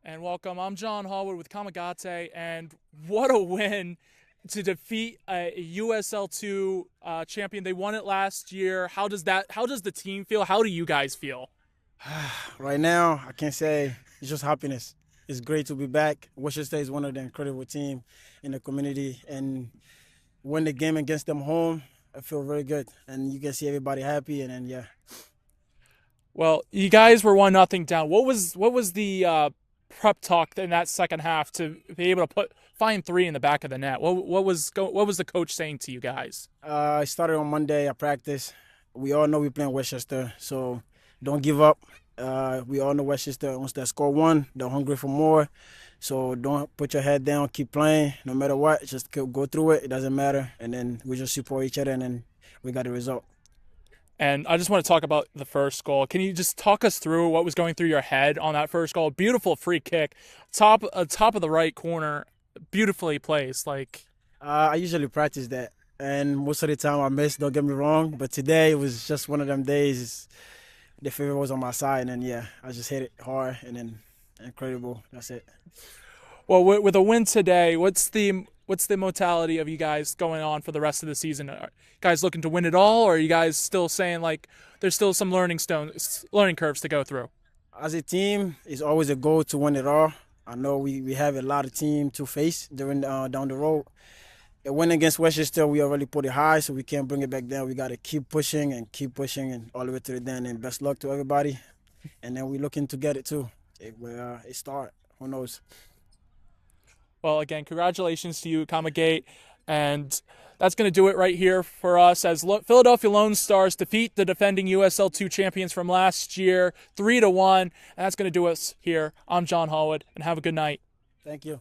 [SPEAKER 3] And welcome. I'm John Hallwood with Kamagate, and what a win to defeat a USL2 champion. They won it last year. How does the team feel? How do you guys feel?
[SPEAKER 15] Right now, I can say it's just happiness. It's great to be back. Worcester is one of the incredible teams in the community, and win the game against them home, I feel very good. And you can see everybody happy, and then, yeah.
[SPEAKER 3] Well, you guys were 1-0 down. What was the prep talk in that second half to be able to find 3 in the back of the net? What was the coach saying to you guys?
[SPEAKER 15] I started on Monday. I practiced. We all know we're playing Westchester, so don't give up. We all know Westchester, once they score 1, they're hungry for more. So don't put your head down. Keep playing. No matter what, just go through it. It doesn't matter. And then we just support each other, and then we got the result.
[SPEAKER 3] And I just want to talk about the first goal. Can you just talk us through what was going through your head on that first goal? Beautiful free kick, top of the right corner, beautifully placed.
[SPEAKER 15] I usually practice that, and most of the time I miss. Don't get me wrong, but today it was just one of them days. The favor was on my side, and yeah, I just hit it hard, and then incredible. That's it.
[SPEAKER 3] Well, with a win today, what's the mentality of you guys going on for the rest of the season? Are you guys looking to win it all, or are you guys still saying there's still some learning curves to go through?
[SPEAKER 15] As a team, it's always a goal to win it all. I know we have a lot of team to face down the road. A win against Westchester, we already put it high, so we can't bring it back down. We got to keep pushing and all the way to the end. And best luck to everybody. And then we're looking to get it too. It start. Who knows?
[SPEAKER 3] Well, again, congratulations to you, Kamagate. And that's going to do it right here for us as Philadelphia Lone Stars defeat the defending USL2 champions from last year, 3-1. And that's going to do us here. I'm John Hallwood, and have a good night.
[SPEAKER 15] Thank you.